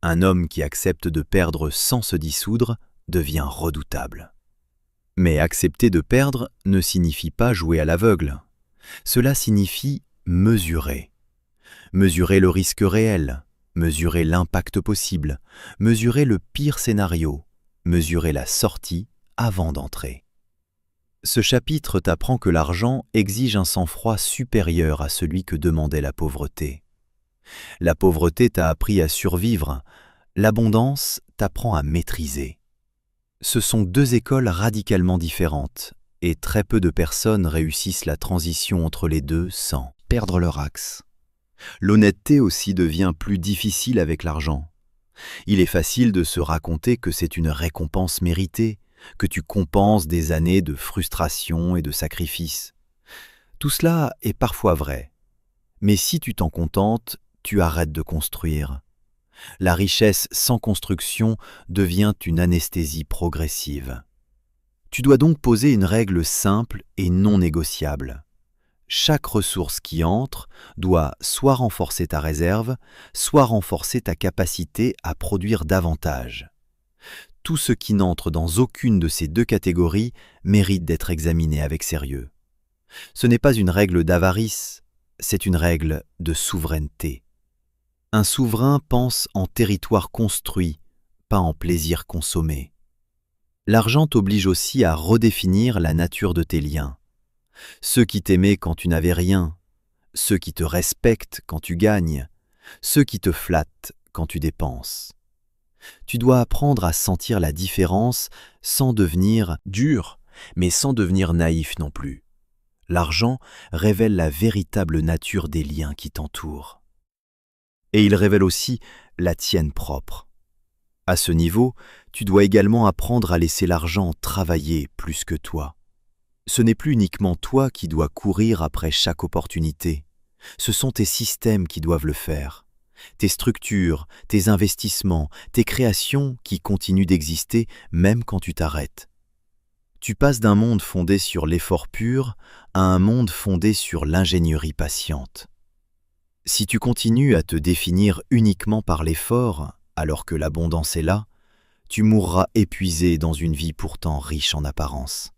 Un homme qui accepte de perdre sans se dissoudre devient redoutable. Mais accepter de perdre ne signifie pas jouer à l'aveugle. Cela signifie mesurer. Mesurer le risque réel, mesurer l'impact possible, mesurer le pire scénario, mesurer la sortie avant d'entrer. Ce chapitre t'apprend que l'argent exige un sang-froid supérieur à celui que demandait la pauvreté. La pauvreté t'a appris à survivre, l'abondance t'apprend à maîtriser. Ce sont deux écoles radicalement différentes, et très peu de personnes réussissent la transition entre les deux sans perdre leur axe. L'honnêteté aussi devient plus difficile avec l'argent. Il est facile de se raconter que c'est une récompense méritée, que tu compenses des années de frustration et de sacrifice. Tout cela est parfois vrai. Mais si tu t'en contentes, tu arrêtes de construire. La richesse sans construction devient une anesthésie progressive. Tu dois donc poser une règle simple et non négociable. Chaque ressource qui entre doit soit renforcer ta réserve, soit renforcer ta capacité à produire davantage. Tout ce qui n'entre dans aucune de ces deux catégories mérite d'être examiné avec sérieux. Ce n'est pas une règle d'avarice, c'est une règle de souveraineté. Un souverain pense en territoire construit, pas en plaisir consommé. L'argent t'oblige aussi à redéfinir la nature de tes liens. Ceux qui t'aimaient quand tu n'avais rien, ceux qui te respectent quand tu gagnes, ceux qui te flattent quand tu dépenses. Tu dois apprendre à sentir la différence sans devenir dur, mais sans devenir naïf non plus. L'argent révèle la véritable nature des liens qui t'entourent. Et il révèle aussi la tienne propre. À ce niveau, tu dois également apprendre à laisser l'argent travailler plus que toi. Ce n'est plus uniquement toi qui dois courir après chaque opportunité. Ce sont tes systèmes qui doivent le faire. Tes structures, tes investissements, tes créations qui continuent d'exister même quand tu t'arrêtes. Tu passes d'un monde fondé sur l'effort pur à un monde fondé sur l'ingénierie patiente. Si tu continues à te définir uniquement par l'effort, alors que l'abondance est là, tu mourras épuisé dans une vie pourtant riche en apparence.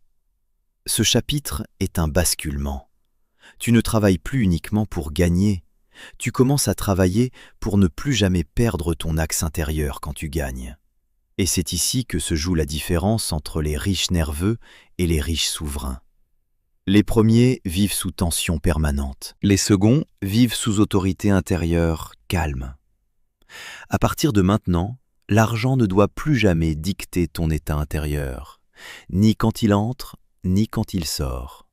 Ce chapitre est un basculement. Tu ne travailles plus uniquement pour gagner, tu commences à travailler pour ne plus jamais perdre ton axe intérieur quand tu gagnes. Et c'est ici que se joue la différence entre les riches nerveux et les riches souverains. Les premiers vivent sous tension permanente. Les seconds vivent sous autorité intérieure calme. À partir de maintenant, l'argent ne doit plus jamais dicter ton état intérieur, ni quand il entre, ni quand il sort.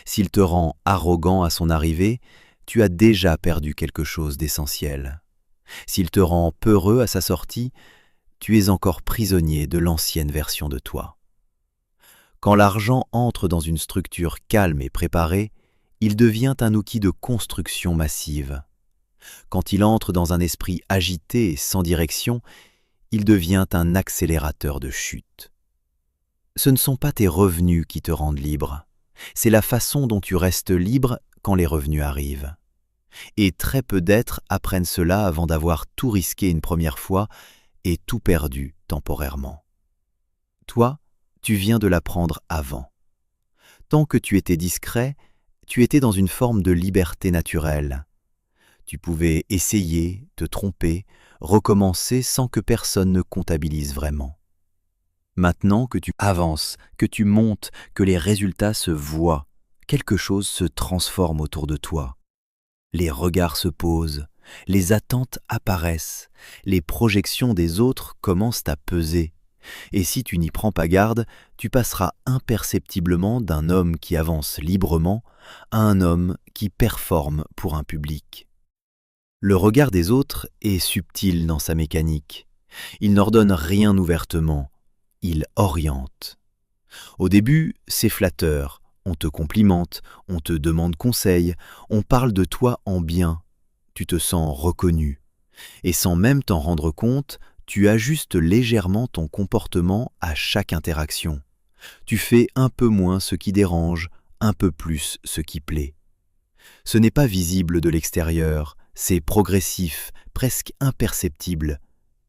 S'il te rend arrogant à son arrivée, tu as déjà perdu quelque chose d'essentiel. S'il te rend peureux à sa sortie, tu es encore prisonnier de l'ancienne version de toi. Quand l'argent entre dans une structure calme et préparée, il devient un outil de construction massive. Quand il entre dans un esprit agité et sans direction, il devient un accélérateur de chute. Ce ne sont pas tes revenus qui te rendent libre, c'est la façon dont tu restes libre quand les revenus arrivent. Et très peu d'êtres apprennent cela avant d'avoir tout risqué une première fois et tout perdu temporairement. Toi, tu viens de l'apprendre avant. Tant que tu étais discret, tu étais dans une forme de liberté naturelle. Tu pouvais essayer, te tromper, recommencer sans que personne ne comptabilise vraiment. Maintenant que tu avances, que tu montes, que les résultats se voient, quelque chose se transforme autour de toi. Les regards se posent, les attentes apparaissent, les projections des autres commencent à peser. Et si tu n'y prends pas garde, tu passeras imperceptiblement d'un homme qui avance librement à un homme qui performe pour un public. Le regard des autres est subtil dans sa mécanique. Il n'ordonne rien ouvertement, il oriente. Au début, c'est flatteur, on te complimente, on te demande conseil, on parle de toi en bien, tu te sens reconnu. Et sans même t'en rendre compte, tu ajustes légèrement ton comportement à chaque interaction. Tu fais un peu moins ce qui dérange, un peu plus ce qui plaît. Ce n'est pas visible de l'extérieur, c'est progressif, presque imperceptible.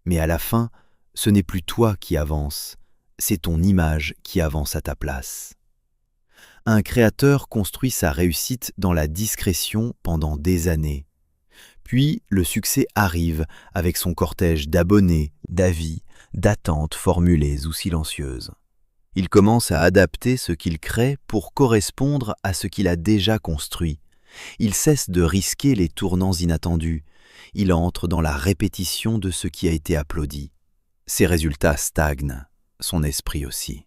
Mais à la fin, ce n'est plus toi qui avance, c'est ton image qui avance à ta place. Un créateur construit sa réussite dans la discrétion pendant des années. Puis le succès arrive avec son cortège d'abonnés, d'avis, d'attentes formulées ou silencieuses. Il commence à adapter ce qu'il crée pour correspondre à ce qu'il a déjà construit. Il cesse de risquer les tournants inattendus. Il entre dans la répétition de ce qui a été applaudi. Ses résultats stagnent, son esprit aussi.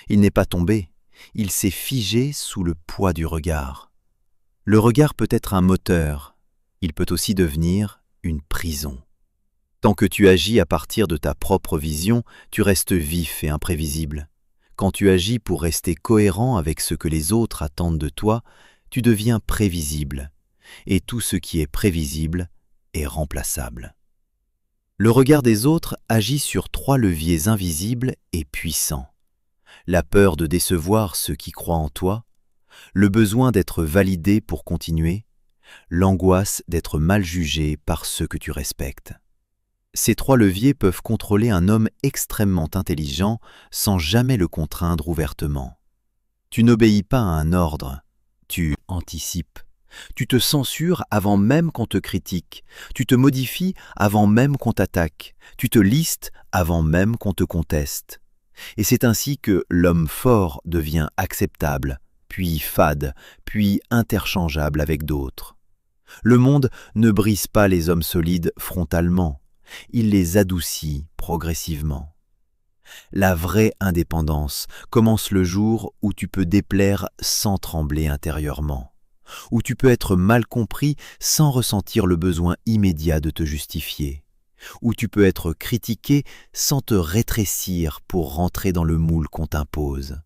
Il n'est pas tombé, il s'est figé sous le poids du regard. Le regard peut être un moteur, il peut aussi devenir une prison. Tant que tu agis à partir de ta propre vision, tu restes vif et imprévisible. Quand tu agis pour rester cohérent avec ce que les autres attendent de toi, tu deviens prévisible. Et tout ce qui est prévisible est remplaçable. Le regard des autres agit sur 3 leviers invisibles et puissants. La peur de décevoir ceux qui croient en toi, le besoin d'être validé pour continuer, l'angoisse d'être mal jugé par ceux que tu respectes. Ces 3 leviers peuvent contrôler un homme extrêmement intelligent sans jamais le contraindre ouvertement. Tu n'obéis pas à un ordre, tu anticipes. Tu te censures avant même qu'on te critique, tu te modifies avant même qu'on t'attaque, tu te listes avant même qu'on te conteste. Et c'est ainsi que l'homme fort devient acceptable, puis fade, puis interchangeable avec d'autres. Le monde ne brise pas les hommes solides frontalement, il les adoucit progressivement. La vraie indépendance commence le jour où tu peux déplaire sans trembler intérieurement, où tu peux être mal compris sans ressentir le besoin immédiat de te justifier, où tu peux être critiqué sans te rétrécir pour rentrer dans le moule qu'on t'impose.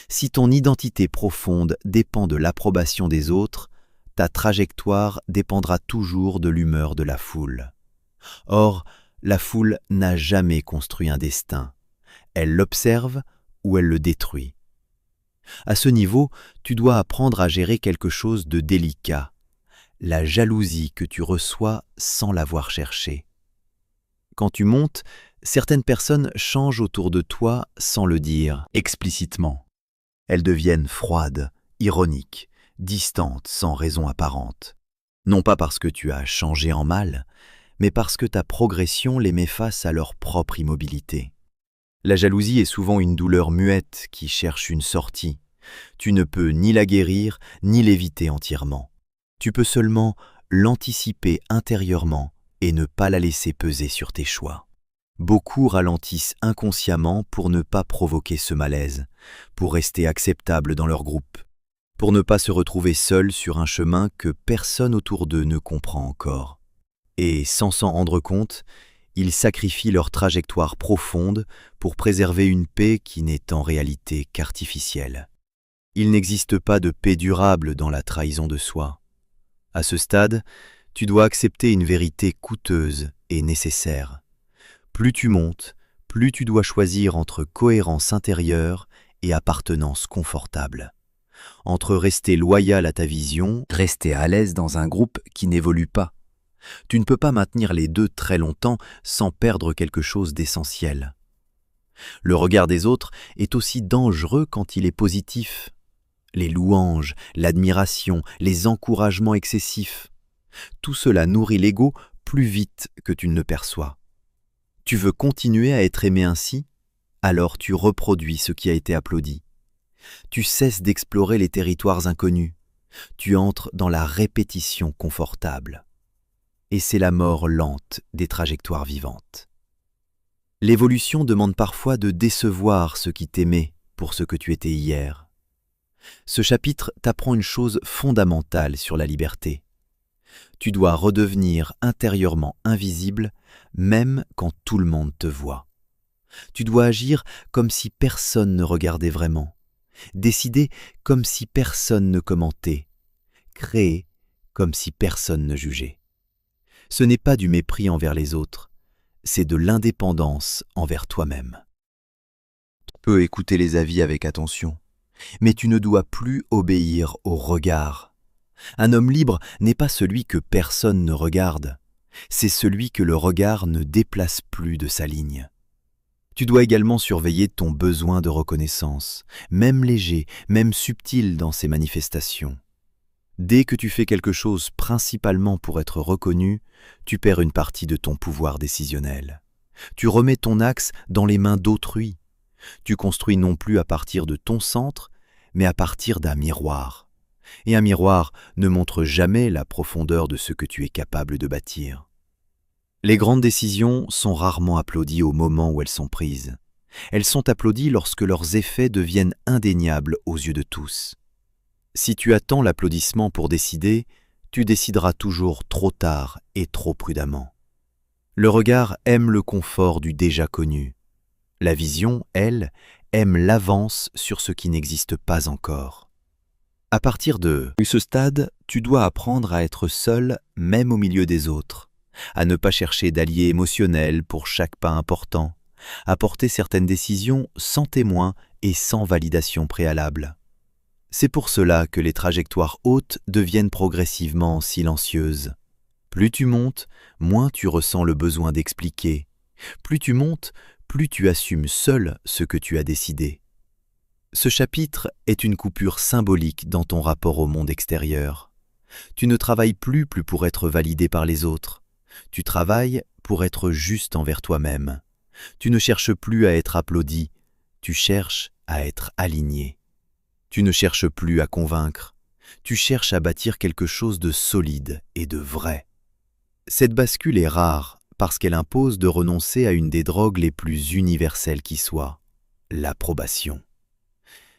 Si ton identité profonde dépend de l'approbation des autres, ta trajectoire dépendra toujours de l'humeur de la foule. Or, la foule n'a jamais construit un destin. Elle l'observe ou elle le détruit. À ce niveau, tu dois apprendre à gérer quelque chose de délicat, la jalousie que tu reçois sans l'avoir cherchée. Quand tu montes, certaines personnes changent autour de toi sans le dire explicitement. Elles deviennent froides, ironiques, distantes sans raison apparente. Non pas parce que tu as changé en mal, mais parce que ta progression les met face à leur propre immobilité. La jalousie est souvent une douleur muette qui cherche une sortie. Tu ne peux ni la guérir, ni l'éviter entièrement. Tu peux seulement l'anticiper intérieurement et ne pas la laisser peser sur tes choix. Beaucoup ralentissent inconsciemment pour ne pas provoquer ce malaise, pour rester acceptables dans leur groupe, pour ne pas se retrouver seuls sur un chemin que personne autour d'eux ne comprend encore. Et sans s'en rendre compte, ils sacrifient leur trajectoire profonde pour préserver une paix qui n'est en réalité qu'artificielle. Il n'existe pas de paix durable dans la trahison de soi. À ce stade, tu dois accepter une vérité coûteuse et nécessaire. Plus tu montes, plus tu dois choisir entre cohérence intérieure et appartenance confortable. Entre rester loyal à ta vision, rester à l'aise dans un groupe qui n'évolue pas. Tu ne peux pas maintenir les deux très longtemps sans perdre quelque chose d'essentiel. Le regard des autres est aussi dangereux quand il est positif. Les louanges, l'admiration, les encouragements excessifs, tout cela nourrit l'ego plus vite que tu ne le perçois. Tu veux continuer à être aimé ainsi? Alors tu reproduis ce qui a été applaudi. Tu cesses d'explorer les territoires inconnus. Tu entres dans la répétition confortable. et c'est la mort lente des trajectoires vivantes. L'évolution demande parfois de décevoir ceux qui t'aimaient pour ce que tu étais hier. Ce chapitre t'apprend une chose fondamentale sur la liberté. Tu dois redevenir intérieurement invisible, même quand tout le monde te voit. Tu dois agir comme si personne ne regardait vraiment, décider comme si personne ne commentait, créer comme si personne ne jugeait. Ce n'est pas du mépris envers les autres, c'est de l'indépendance envers toi-même. Tu peux écouter les avis avec attention, mais tu ne dois plus obéir au regard. Un homme libre n'est pas celui que personne ne regarde, c'est celui que le regard ne déplace plus de sa ligne. Tu dois également surveiller ton besoin de reconnaissance, même léger, même subtil dans ses manifestations. Dès que tu fais quelque chose principalement pour être reconnu, tu perds une partie de ton pouvoir décisionnel. Tu remets ton axe dans les mains d'autrui. Tu construis non plus à partir de ton centre, mais à partir d'un miroir. Et un miroir ne montre jamais la profondeur de ce que tu es capable de bâtir. Les grandes décisions sont rarement applaudies au moment où elles sont prises. Elles sont applaudies lorsque leurs effets deviennent indéniables aux yeux de tous. Si tu attends l'applaudissement pour décider, tu décideras toujours trop tard et trop prudemment. Le regard aime le confort du déjà connu. La vision, elle, aime l'avance sur ce qui n'existe pas encore. À partir de ce stade, tu dois apprendre à être seul, même au milieu des autres, à ne pas chercher d'alliés émotionnels pour chaque pas important, à porter certaines décisions sans témoin et sans validation préalable. C'est pour cela que les trajectoires hautes deviennent progressivement silencieuses. Plus tu montes, moins tu ressens le besoin d'expliquer. Plus tu montes, plus tu assumes seul ce que tu as décidé. Ce chapitre est une coupure symbolique dans ton rapport au monde extérieur. Tu ne travailles plus pour être validé par les autres. Tu travailles pour être juste envers toi-même. Tu ne cherches plus à être applaudi, tu cherches à être aligné. Tu ne cherches plus à convaincre, tu cherches à bâtir quelque chose de solide et de vrai. Cette bascule est rare parce qu'elle impose de renoncer à une des drogues les plus universelles qui soit, l'approbation.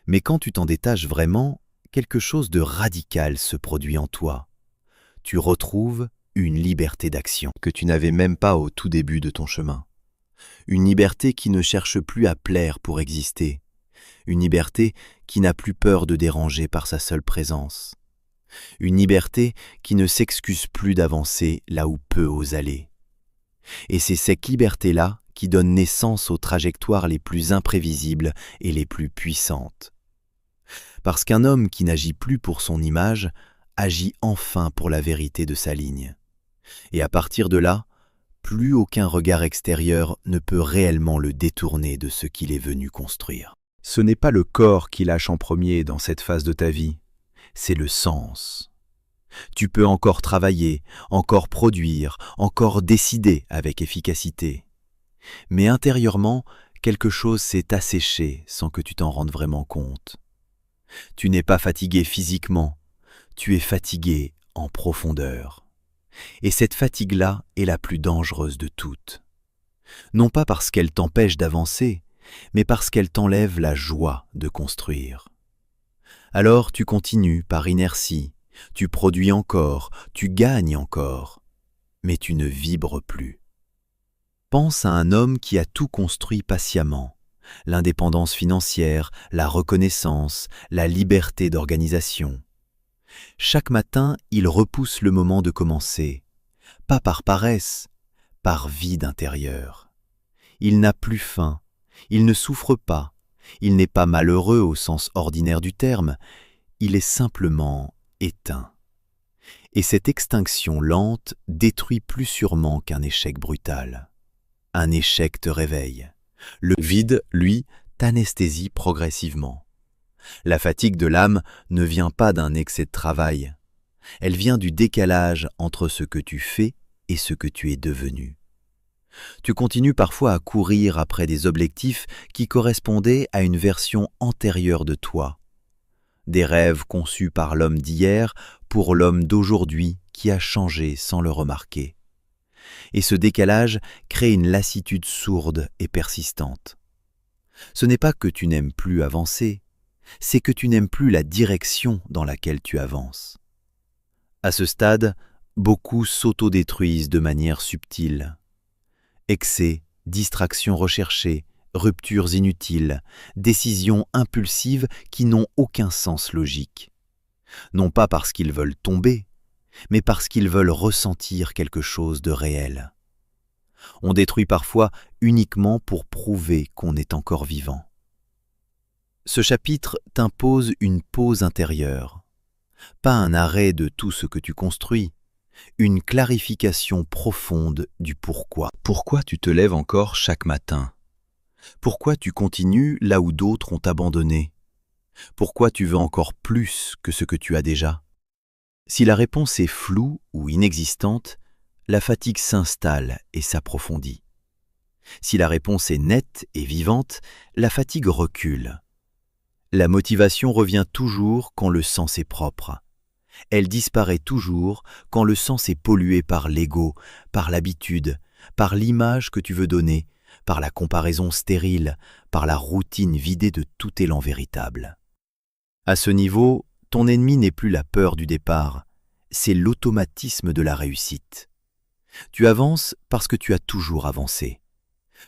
Mais quand tu t'en détaches vraiment, quelque chose de radical se produit en toi. Tu retrouves une liberté d'action que tu n'avais même pas au tout début de ton chemin. Une liberté qui ne cherche plus à plaire pour exister. Une liberté qui n'a plus peur de déranger par sa seule présence. Une liberté qui ne s'excuse plus d'avancer là où peu ose aller. Et c'est cette liberté-là qui donne naissance aux trajectoires les plus imprévisibles et les plus puissantes. Parce qu'un homme qui n'agit plus pour son image, agit enfin pour la vérité de sa ligne. Et à partir de là, plus aucun regard extérieur ne peut réellement le détourner de ce qu'il est venu construire. Ce n'est pas le corps qui lâche en premier dans cette phase de ta vie, c'est le sens. Tu peux encore travailler, encore produire, encore décider avec efficacité. Mais intérieurement, quelque chose s'est asséché sans que tu t'en rendes vraiment compte. Tu n'es pas fatigué physiquement, tu es fatigué en profondeur. Et cette fatigue-là est la plus dangereuse de toutes. Non pas parce qu'elle t'empêche d'avancer, mais parce qu'elle t'enlève la joie de construire. Alors tu continues par inertie, tu produis encore, tu gagnes encore, mais tu ne vibres plus. Pense à un homme qui a tout construit patiemment, l'indépendance financière, la reconnaissance, la liberté d'organisation. Chaque matin, il repousse le moment de commencer, pas par paresse, par vide intérieur. Il n'a plus faim, il ne souffre pas, il n'est pas malheureux au sens ordinaire du terme, il est simplement éteint. Et cette extinction lente détruit plus sûrement qu'un échec brutal. Un échec te réveille. Le vide, lui, t'anesthésie progressivement. La fatigue de l'âme ne vient pas d'un excès de travail. Elle vient du décalage entre ce que tu fais et ce que tu es devenu. Tu continues parfois à courir après des objectifs qui correspondaient à une version antérieure de toi. Des rêves conçus par l'homme d'hier pour l'homme d'aujourd'hui qui a changé sans le remarquer. Et ce décalage crée une lassitude sourde et persistante. Ce n'est pas que tu n'aimes plus avancer, c'est que tu n'aimes plus la direction dans laquelle tu avances. À ce stade, beaucoup s'autodétruisent de manière subtile. Excès, distractions recherchées, ruptures inutiles, décisions impulsives qui n'ont aucun sens logique. Non pas parce qu'ils veulent tomber, mais parce qu'ils veulent ressentir quelque chose de réel. On détruit parfois uniquement pour prouver qu'on est encore vivant. Ce chapitre t'impose une pause intérieure, pas un arrêt de tout ce que tu construis, une clarification profonde du pourquoi. Pourquoi tu te lèves encore chaque matin? Pourquoi tu continues là où d'autres ont abandonné? Pourquoi tu veux encore plus que ce que tu as déjà? Si la réponse est floue ou inexistante, la fatigue s'installe et s'approfondit. Si la réponse est nette et vivante, la fatigue recule. La motivation revient toujours quand le sens est propre. Elle disparaît toujours quand le sens est pollué par l'ego, par l'habitude, par l'image que tu veux donner, par la comparaison stérile, par la routine vidée de tout élan véritable. À ce niveau, ton ennemi n'est plus la peur du départ, c'est l'automatisme de la réussite. Tu avances parce que tu as toujours avancé.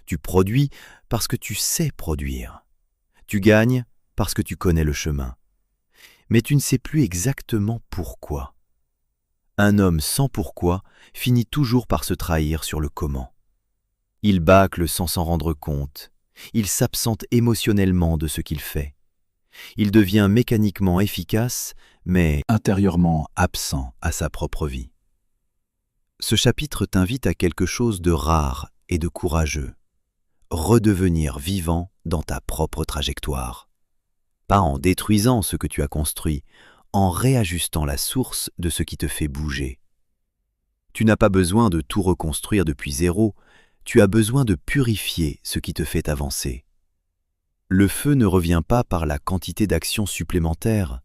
Tu produis parce que tu sais produire. Tu gagnes parce que tu connais le chemin. Mais tu ne sais plus exactement pourquoi. Un homme sans pourquoi finit toujours par se trahir sur le comment. Il bâcle sans s'en rendre compte. Il s'absente émotionnellement de ce qu'il fait. Il devient mécaniquement efficace, mais intérieurement absent à sa propre vie. Ce chapitre t'invite à quelque chose de rare et de courageux. Redevenir vivant dans ta propre trajectoire. Pas en détruisant ce que tu as construit, en réajustant la source de ce qui te fait bouger. Tu n'as pas besoin de tout reconstruire depuis zéro, tu as besoin de purifier ce qui te fait avancer. Le feu ne revient pas par la quantité d'actions supplémentaires,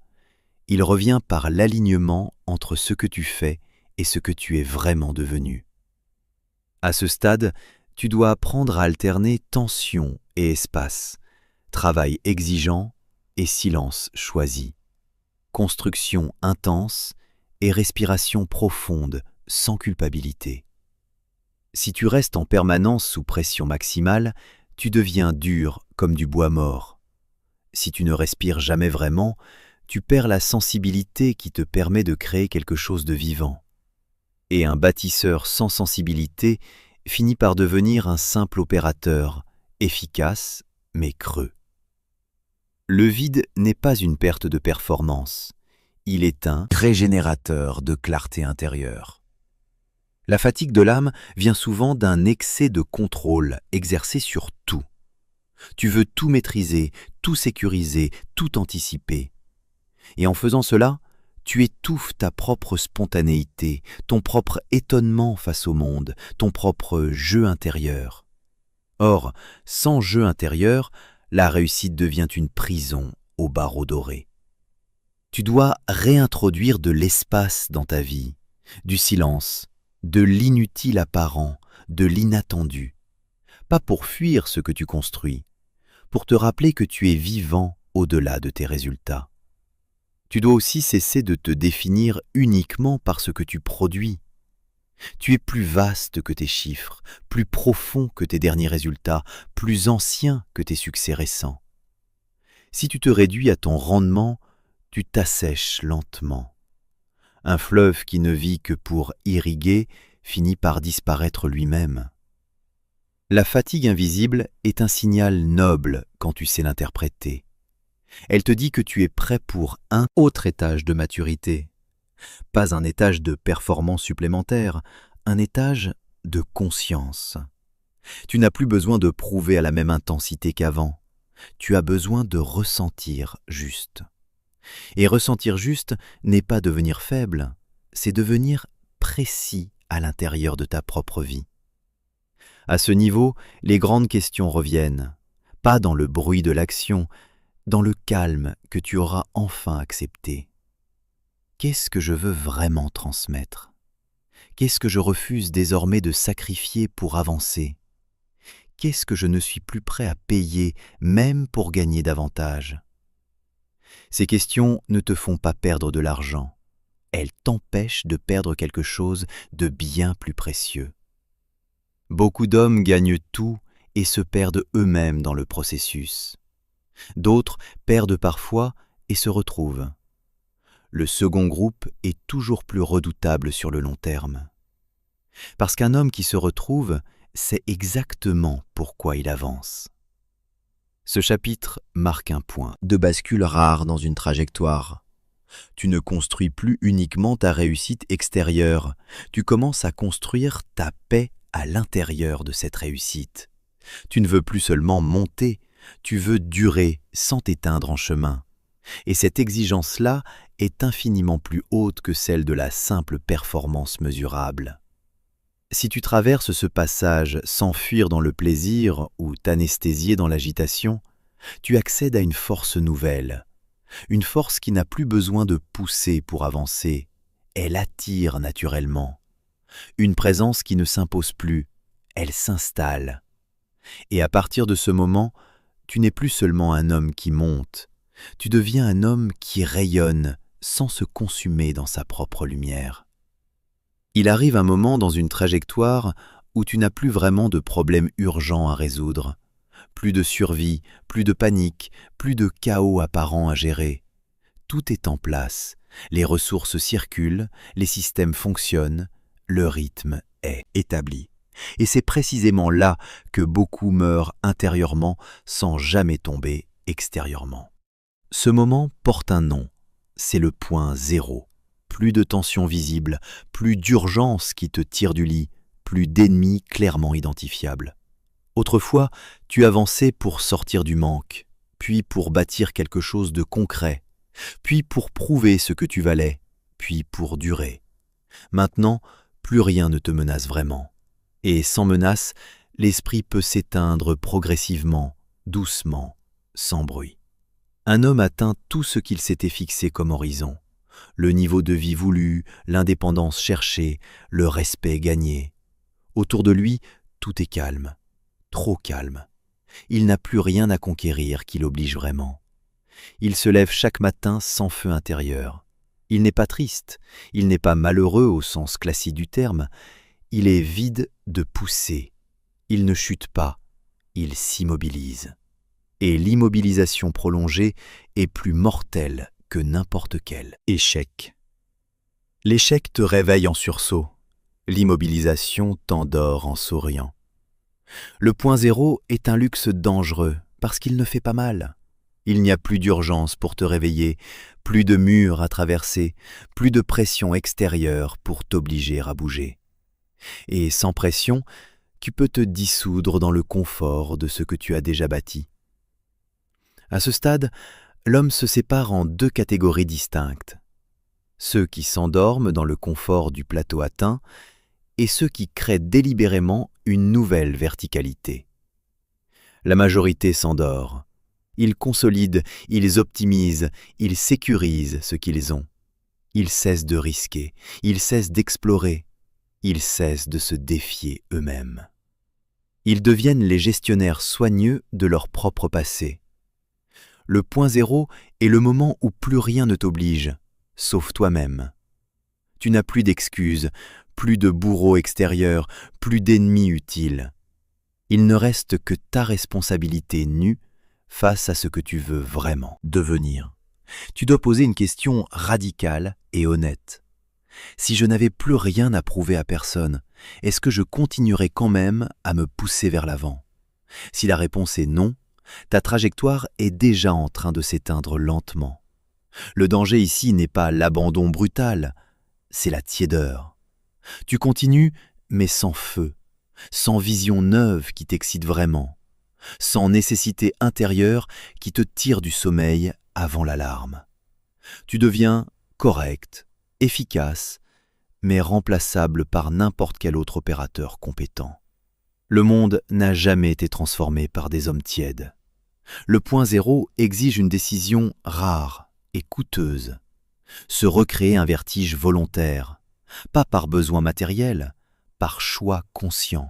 il revient par l'alignement entre ce que tu fais et ce que tu es vraiment devenu. À ce stade, tu dois apprendre à alterner tension et espace, travail exigeant et silence choisi, construction intense et respiration profonde sans culpabilité. Si tu restes en permanence sous pression maximale, tu deviens dur comme du bois mort. Si tu ne respires jamais vraiment, tu perds la sensibilité qui te permet de créer quelque chose de vivant. Et un bâtisseur sans sensibilité finit par devenir un simple opérateur, efficace mais creux. Le vide n'est pas une perte de performance, il est un régénérateur de clarté intérieure. La fatigue de l'âme vient souvent d'un excès de contrôle exercé sur tout. Tu veux tout maîtriser, tout sécuriser, tout anticiper. Et en faisant cela, tu étouffes ta propre spontanéité, ton propre étonnement face au monde, ton propre jeu intérieur. Or, sans jeu intérieur, la réussite devient une prison aux barreaux dorés. Tu dois réintroduire de l'espace dans ta vie, du silence, de l'inutile apparent, de l'inattendu. Pas pour fuir ce que tu construis, pour te rappeler que tu es vivant au-delà de tes résultats. Tu dois aussi cesser de te définir uniquement par ce que tu produis. Tu es plus vaste que tes chiffres, plus profond que tes derniers résultats, plus ancien que tes succès récents. Si tu te réduis à ton rendement, tu t'assèches lentement. Un fleuve qui ne vit que pour irriguer finit par disparaître lui-même. La fatigue invisible est un signal noble quand tu sais l'interpréter. Elle te dit que tu es prêt pour un autre étage de maturité. Pas un étage de performance supplémentaire, un étage de conscience. Tu n'as plus besoin de prouver à la même intensité qu'avant. Tu as besoin de ressentir juste. Et ressentir juste n'est pas devenir faible, c'est devenir précis à l'intérieur de ta propre vie. À ce niveau, les grandes questions reviennent, pas dans le bruit de l'action, dans le calme que tu auras enfin accepté. Qu'est-ce que je veux vraiment transmettre? Qu'est-ce que je refuse désormais de sacrifier pour avancer? Qu'est-ce que je ne suis plus prêt à payer, même pour gagner davantage? Ces questions ne te font pas perdre de l'argent. Elles t'empêchent de perdre quelque chose de bien plus précieux. Beaucoup d'hommes gagnent tout et se perdent eux-mêmes dans le processus. D'autres perdent parfois et se retrouvent. Le second groupe est toujours plus redoutable sur le long terme. Parce qu'un homme qui se retrouve sait exactement pourquoi il avance. Ce chapitre marque un point de bascule rare dans une trajectoire. Tu ne construis plus uniquement ta réussite extérieure, tu commences à construire ta paix à l'intérieur de cette réussite. Tu ne veux plus seulement monter, tu veux durer sans t'éteindre en chemin. Et cette exigence-là est infiniment plus haute que celle de la simple performance mesurable. Si tu traverses ce passage sans fuir dans le plaisir ou t'anesthésier dans l'agitation, tu accèdes à une force nouvelle, une force qui n'a plus besoin de pousser pour avancer, elle attire naturellement. Une présence qui ne s'impose plus, elle s'installe. Et à partir de ce moment, tu n'es plus seulement un homme qui monte, tu deviens un homme qui rayonne sans se consumer dans sa propre lumière. Il arrive un moment dans une trajectoire où tu n'as plus vraiment de problèmes urgents à résoudre, plus de survie, plus de panique, plus de chaos apparent à gérer. Tout est en place, les ressources circulent, les systèmes fonctionnent, le rythme est établi. Et c'est précisément là que beaucoup meurent intérieurement sans jamais tomber extérieurement. Ce moment porte un nom, c'est le point zéro. Plus de tension visible, plus d'urgence qui te tire du lit, plus d'ennemis clairement identifiables. Autrefois, tu avançais pour sortir du manque, puis pour bâtir quelque chose de concret, puis pour prouver ce que tu valais, puis pour durer. Maintenant, plus rien ne te menace vraiment. Et sans menace, l'esprit peut s'éteindre progressivement, doucement, sans bruit. Un homme atteint tout ce qu'il s'était fixé comme horizon. Le niveau de vie voulu, l'indépendance cherchée, le respect gagné. Autour de lui, tout est calme, trop calme. Il n'a plus rien à conquérir qui l'oblige vraiment. Il se lève chaque matin sans feu intérieur. Il n'est pas triste, il n'est pas malheureux au sens classique du terme, il est vide de poussée. Il ne chute pas, il s'immobilise. Et l'immobilisation prolongée est plus mortelle que n'importe quel échec. L'échec te réveille en sursaut, l'immobilisation t'endort en souriant. Le point zéro est un luxe dangereux parce qu'il ne fait pas mal. Il n'y a plus d'urgence pour te réveiller, plus de murs à traverser, plus de pression extérieure pour t'obliger à bouger. Et sans pression, tu peux te dissoudre dans le confort de ce que tu as déjà bâti. À ce stade, l'homme se sépare en deux catégories distinctes. Ceux qui s'endorment dans le confort du plateau atteint et ceux qui créent délibérément une nouvelle verticalité. La majorité s'endort. Ils consolident, ils optimisent, ils sécurisent ce qu'ils ont. Ils cessent de risquer, ils cessent d'explorer, ils cessent de se défier eux-mêmes. Ils deviennent les gestionnaires soigneux de leur propre passé. Le point zéro est le moment où plus rien ne t'oblige, sauf toi-même. Tu n'as plus d'excuses, plus de bourreau extérieur, plus d'ennemis utiles. Il ne reste que ta responsabilité nue face à ce que tu veux vraiment devenir. Tu dois poser une question radicale et honnête. Si je n'avais plus rien à prouver à personne, est-ce que je continuerais quand même à me pousser vers l'avant? Si la réponse est non, ta trajectoire est déjà en train de s'éteindre lentement. Le danger ici n'est pas l'abandon brutal, c'est la tiédeur. Tu continues, mais sans feu, sans vision neuve qui t'excite vraiment, sans nécessité intérieure qui te tire du sommeil avant l'alarme. Tu deviens correct, efficace, mais remplaçable par n'importe quel autre opérateur compétent. Le monde n'a jamais été transformé par des hommes tièdes. Le point zéro exige une décision rare et coûteuse. Se recréer un vertige volontaire, pas par besoin matériel, par choix conscient.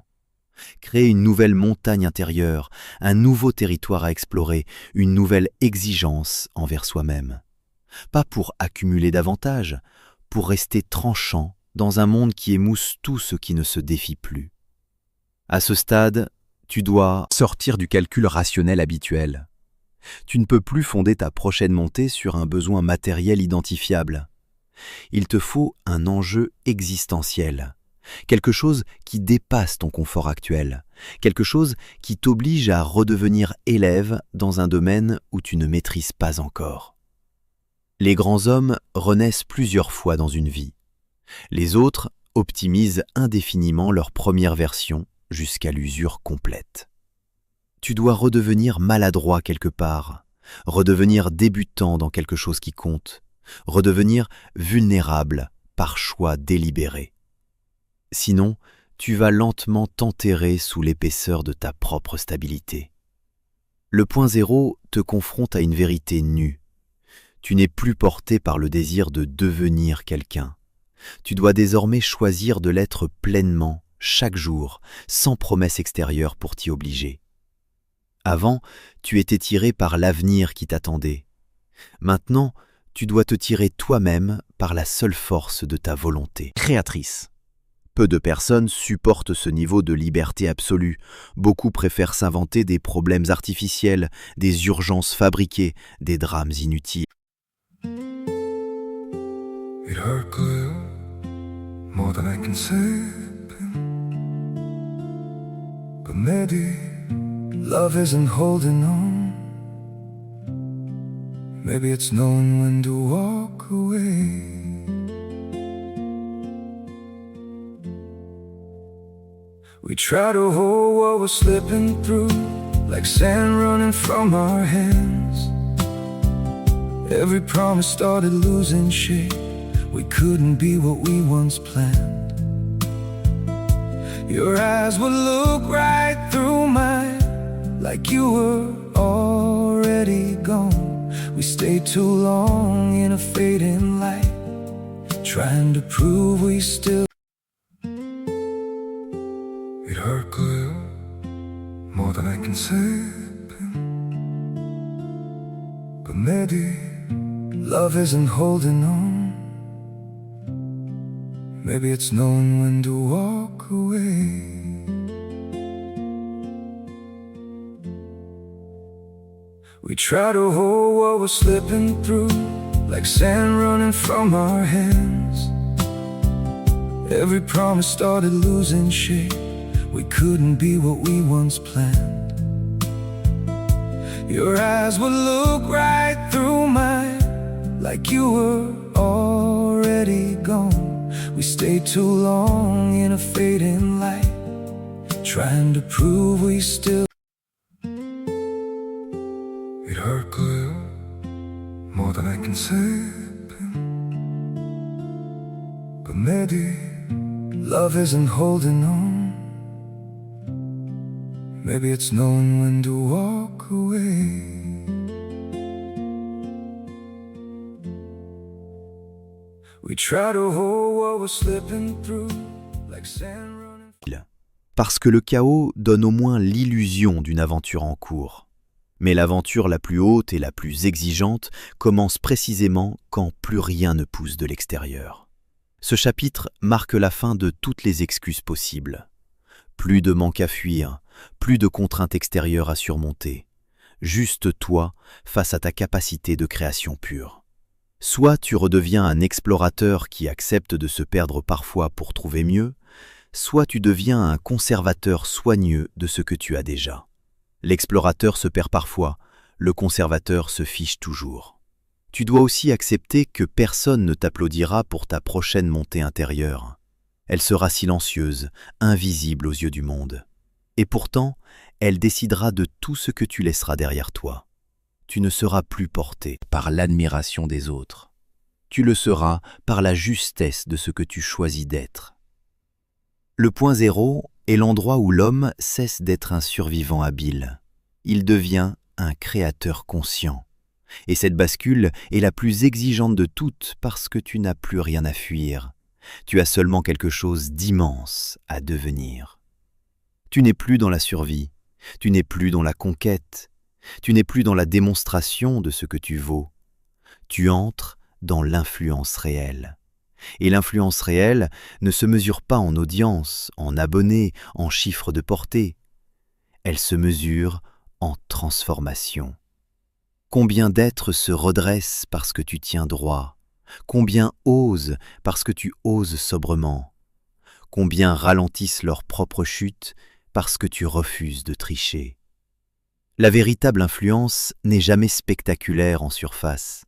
Créer une nouvelle montagne intérieure, un nouveau territoire à explorer, une nouvelle exigence envers soi-même. Pas pour accumuler davantage, pour rester tranchant dans un monde qui émousse tout ce qui ne se défie plus. À ce stade, tu dois sortir du calcul rationnel habituel. Tu ne peux plus fonder ta prochaine montée sur un besoin matériel identifiable. Il te faut un enjeu existentiel, quelque chose qui dépasse ton confort actuel, quelque chose qui t'oblige à redevenir élève dans un domaine où tu ne maîtrises pas encore. Les grands hommes renaissent plusieurs fois dans une vie. Les autres optimisent indéfiniment leur première version jusqu'à l'usure complète. Tu dois redevenir maladroit quelque part, redevenir débutant dans quelque chose qui compte, redevenir vulnérable par choix délibéré. Sinon, tu vas lentement t'enterrer sous l'épaisseur de ta propre stabilité. Le point zéro te confronte à une vérité nue. Tu n'es plus porté par le désir de devenir quelqu'un. Tu dois désormais choisir de l'être pleinement, chaque jour, sans promesse extérieure pour t'y obliger. Avant, tu étais tiré par l'avenir qui t'attendait. Maintenant, tu dois te tirer toi-même par la seule force de ta volonté créatrice. Peu de personnes supportent ce niveau de liberté absolue. Beaucoup préfèrent s'inventer des problèmes artificiels, des urgences fabriquées, des drames inutiles. It hurt good, more than I can say. But maybe love isn't holding on. Maybe it's knowing when to walk away. We try to hold what we're slipping through, like sand running from our hands. Every promise started losing shape. We couldn't be what we once planned. Your eyes would look right through mine, like you were already gone. We stayed too long in a fading light, trying to prove we still. It hurt good, more than I can say. But maybe love isn't holding on. Maybe it's knowing when to walk away. We try to hold what we're slipping through, like sand running from our hands. Every promise started losing shape. We couldn't be what we once planned. Your eyes would look right through mine, like you were already gone. We stayed too long in a fading light, trying to prove we still. It hurt good, more than I can say. But maybe love isn't holding on. Maybe it's knowing when to walk away. We try to hold what we're slipping through, like sand running. Parce que le chaos donne au moins l'illusion d'une aventure en cours. Mais l'aventure la plus haute et la plus exigeante commence précisément quand plus rien ne pousse de l'extérieur. Ce chapitre marque la fin de toutes les excuses possibles. Plus de manque à fuir, plus de contraintes extérieures à surmonter. Juste toi face à ta capacité de création pure. Soit tu redeviens un explorateur qui accepte de se perdre parfois pour trouver mieux, soit tu deviens un conservateur soigneux de ce que tu as déjà. L'explorateur se perd parfois, le conservateur se fiche toujours. Tu dois aussi accepter que personne ne t'applaudira pour ta prochaine montée intérieure. Elle sera silencieuse, invisible aux yeux du monde. Et pourtant, elle décidera de tout ce que tu laisseras derrière toi. Tu ne seras plus porté par l'admiration des autres. Tu le seras par la justesse de ce que tu choisis d'être. Le point zéro est l'endroit où l'homme cesse d'être un survivant habile. Il devient un créateur conscient. Et cette bascule est la plus exigeante de toutes parce que tu n'as plus rien à fuir. Tu as seulement quelque chose d'immense à devenir. Tu n'es plus dans la survie, tu n'es plus dans la conquête, tu n'es plus dans la démonstration de ce que tu vaux. Tu entres dans l'influence réelle. Et l'influence réelle ne se mesure pas en audience, en abonnés, en chiffres de portée. Elle se mesure en transformation. Combien d'êtres se redressent parce que tu tiens droit? Combien osent parce que tu oses sobrement? Combien ralentissent leur propre chute parce que tu refuses de tricher? La véritable influence n'est jamais spectaculaire en surface.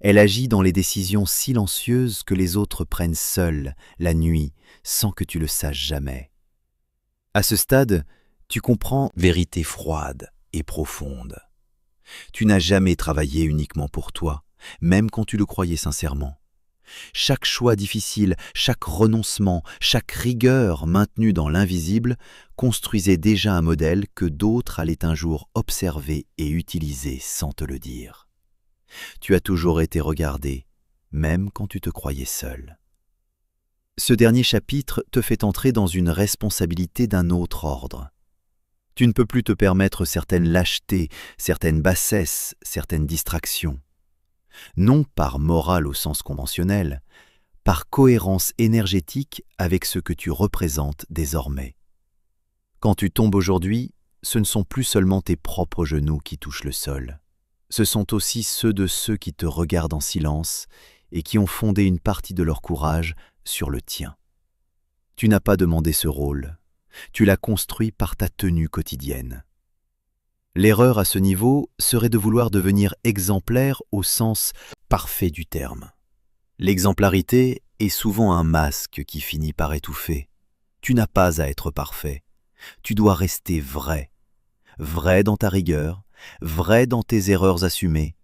Elle agit dans les décisions silencieuses que les autres prennent seuls, la nuit, sans que tu le saches jamais. À ce stade, tu comprends vérité froide et profonde. Tu n'as jamais travaillé uniquement pour toi, même quand tu le croyais sincèrement. Chaque choix difficile, chaque renoncement, chaque rigueur maintenue dans l'invisible construisait déjà un modèle que d'autres allaient un jour observer et utiliser sans te le dire. Tu as toujours été regardé, même quand tu te croyais seul. Ce dernier chapitre te fait entrer dans une responsabilité d'un autre ordre. Tu ne peux plus te permettre certaines lâchetés, certaines bassesses, certaines distractions. Non par morale au sens conventionnel, par cohérence énergétique avec ce que tu représentes désormais. Quand tu tombes aujourd'hui, ce ne sont plus seulement tes propres genoux qui touchent le sol. Ce sont aussi ceux de ceux qui te regardent en silence et qui ont fondé une partie de leur courage sur le tien. Tu n'as pas demandé ce rôle, tu l'as construit par ta tenue quotidienne. L'erreur à ce niveau serait de vouloir devenir exemplaire au sens parfait du terme. L'exemplarité est souvent un masque qui finit par étouffer. Tu n'as pas à être parfait, tu dois rester vrai. Vrai dans ta rigueur, vrai dans tes erreurs assumées,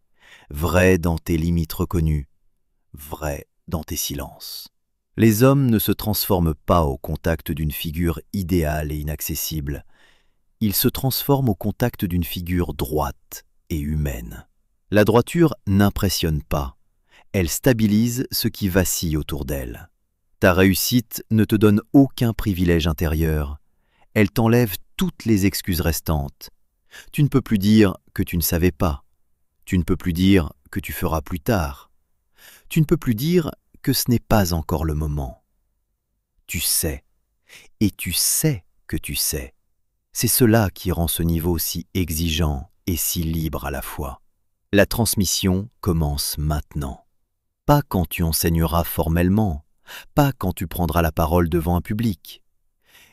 vrai dans tes limites reconnues, vrai dans tes silences. Les hommes ne se transforment pas au contact d'une figure idéale et inaccessible. Ils se transforment au contact d'une figure droite et humaine. La droiture n'impressionne pas, elle stabilise ce qui vacille autour d'elle. Ta réussite ne te donne aucun privilège intérieur, elle t'enlève toutes les excuses restantes. Tu ne peux plus dire que tu ne savais pas, tu ne peux plus dire que tu feras plus tard, tu ne peux plus dire que ce n'est pas encore le moment. Tu sais, et tu sais que tu sais. C'est cela qui rend ce niveau si exigeant et si libre à la fois. La transmission commence maintenant. Pas quand tu enseigneras formellement, pas quand tu prendras la parole devant un public.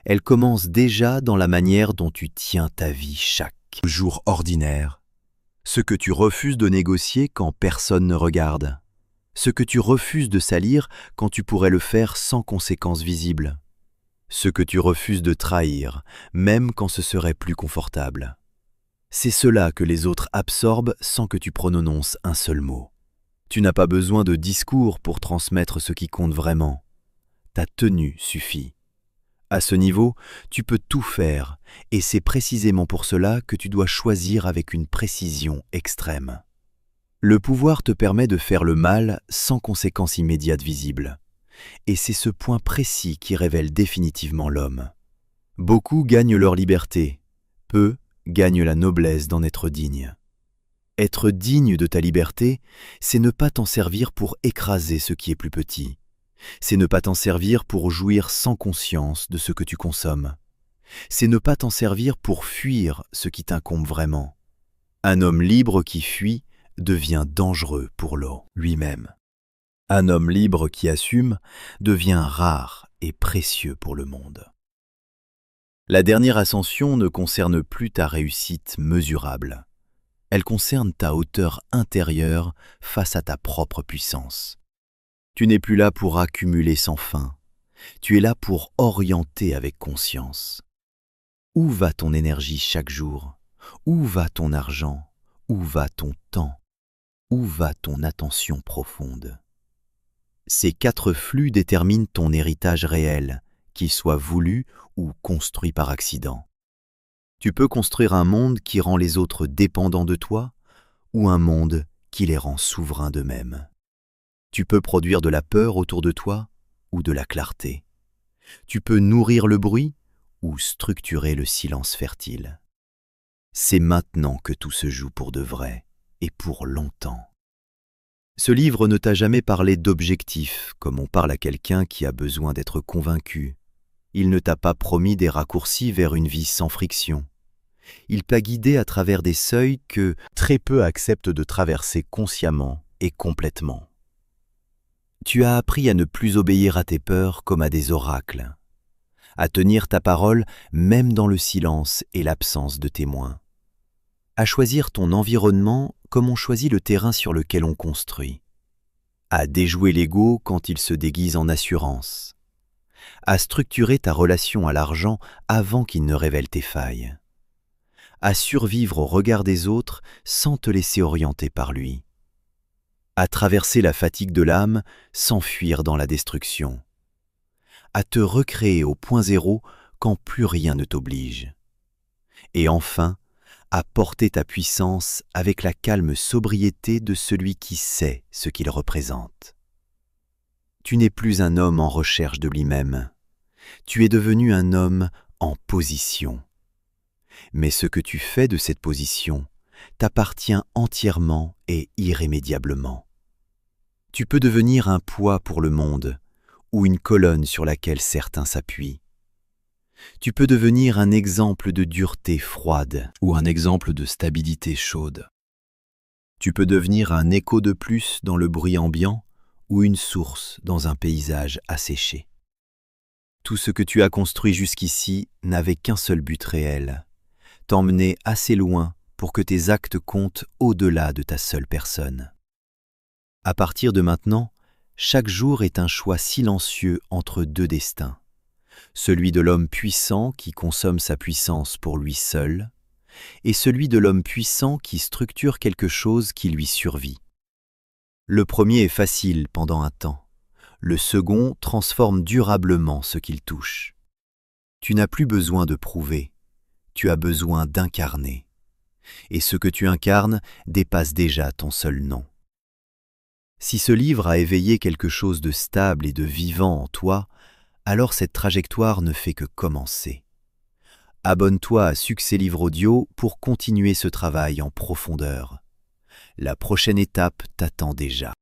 Elle commence déjà dans la manière dont tu tiens ta vie chaque jour ordinaire. Ce que tu refuses de négocier quand personne ne regarde. Ce que tu refuses de salir quand tu pourrais le faire sans conséquences visibles. Ce que tu refuses de trahir, même quand ce serait plus confortable. C'est cela que les autres absorbent sans que tu prononces un seul mot. Tu n'as pas besoin de discours pour transmettre ce qui compte vraiment. Ta tenue suffit. À ce niveau, tu peux tout faire, et c'est précisément pour cela que tu dois choisir avec une précision extrême. Le pouvoir te permet de faire le mal sans conséquences immédiates visibles. Et c'est ce point précis qui révèle définitivement l'homme. Beaucoup gagnent leur liberté, peu gagnent la noblesse d'en être dignes. Être digne de ta liberté, c'est ne pas t'en servir pour écraser ce qui est plus petit. C'est ne pas t'en servir pour jouir sans conscience de ce que tu consommes. C'est ne pas t'en servir pour fuir ce qui t'incombe vraiment. Un homme libre qui fuit devient dangereux pour l'eau lui-même. Un homme libre qui assume devient rare et précieux pour le monde. La dernière ascension ne concerne plus ta réussite mesurable. Elle concerne ta hauteur intérieure face à ta propre puissance. Tu n'es plus là pour accumuler sans fin. Tu es là pour orienter avec conscience. Où va ton énergie chaque jour? Où va ton argent? Où va ton temps? Où va ton attention profonde? Ces 4 flux déterminent ton héritage réel, qu'il soit voulu ou construit par accident. Tu peux construire un monde qui rend les autres dépendants de toi ou un monde qui les rend souverains d'eux-mêmes. Tu peux produire de la peur autour de toi ou de la clarté. Tu peux nourrir le bruit ou structurer le silence fertile. C'est maintenant que tout se joue pour de vrai et pour longtemps. Ce livre ne t'a jamais parlé d'objectifs, comme on parle à quelqu'un qui a besoin d'être convaincu. Il ne t'a pas promis des raccourcis vers une vie sans friction. Il t'a guidé à travers des seuils que très peu acceptent de traverser consciemment et complètement. Tu as appris à ne plus obéir à tes peurs comme à des oracles, à tenir ta parole même dans le silence et l'absence de témoins, à choisir ton environnement comme on choisit le terrain sur lequel on construit, à déjouer l'ego quand il se déguise en assurance, à structurer ta relation à l'argent avant qu'il ne révèle tes failles, à survivre au regard des autres sans te laisser orienter par lui, à traverser la fatigue de l'âme sans fuir dans la destruction, à te recréer au point zéro quand plus rien ne t'oblige, et enfin, à porter ta puissance avec la calme sobriété de celui qui sait ce qu'il représente. Tu n'es plus un homme en recherche de lui-même, tu es devenu un homme en position. Mais ce que tu fais de cette position t'appartient entièrement et irrémédiablement. Tu peux devenir un poids pour le monde ou une colonne sur laquelle certains s'appuient. Tu peux devenir un exemple de dureté froide ou un exemple de stabilité chaude. Tu peux devenir un écho de plus dans le bruit ambiant ou une source dans un paysage asséché. Tout ce que tu as construit jusqu'ici n'avait qu'un seul but réel, t'emmener assez loin pour que tes actes comptent au-delà de ta seule personne. À partir de maintenant, chaque jour est un choix silencieux entre deux destins. Celui de l'homme puissant qui consomme sa puissance pour lui seul, et celui de l'homme puissant qui structure quelque chose qui lui survit. Le premier est facile pendant un temps, le second transforme durablement ce qu'il touche. Tu n'as plus besoin de prouver, tu as besoin d'incarner, et ce que tu incarnes dépasse déjà ton seul nom. Si ce livre a éveillé quelque chose de stable et de vivant en toi, alors cette trajectoire ne fait que commencer. Abonne-toi à Succès Livre Audio pour continuer ce travail en profondeur. La prochaine étape t'attend déjà.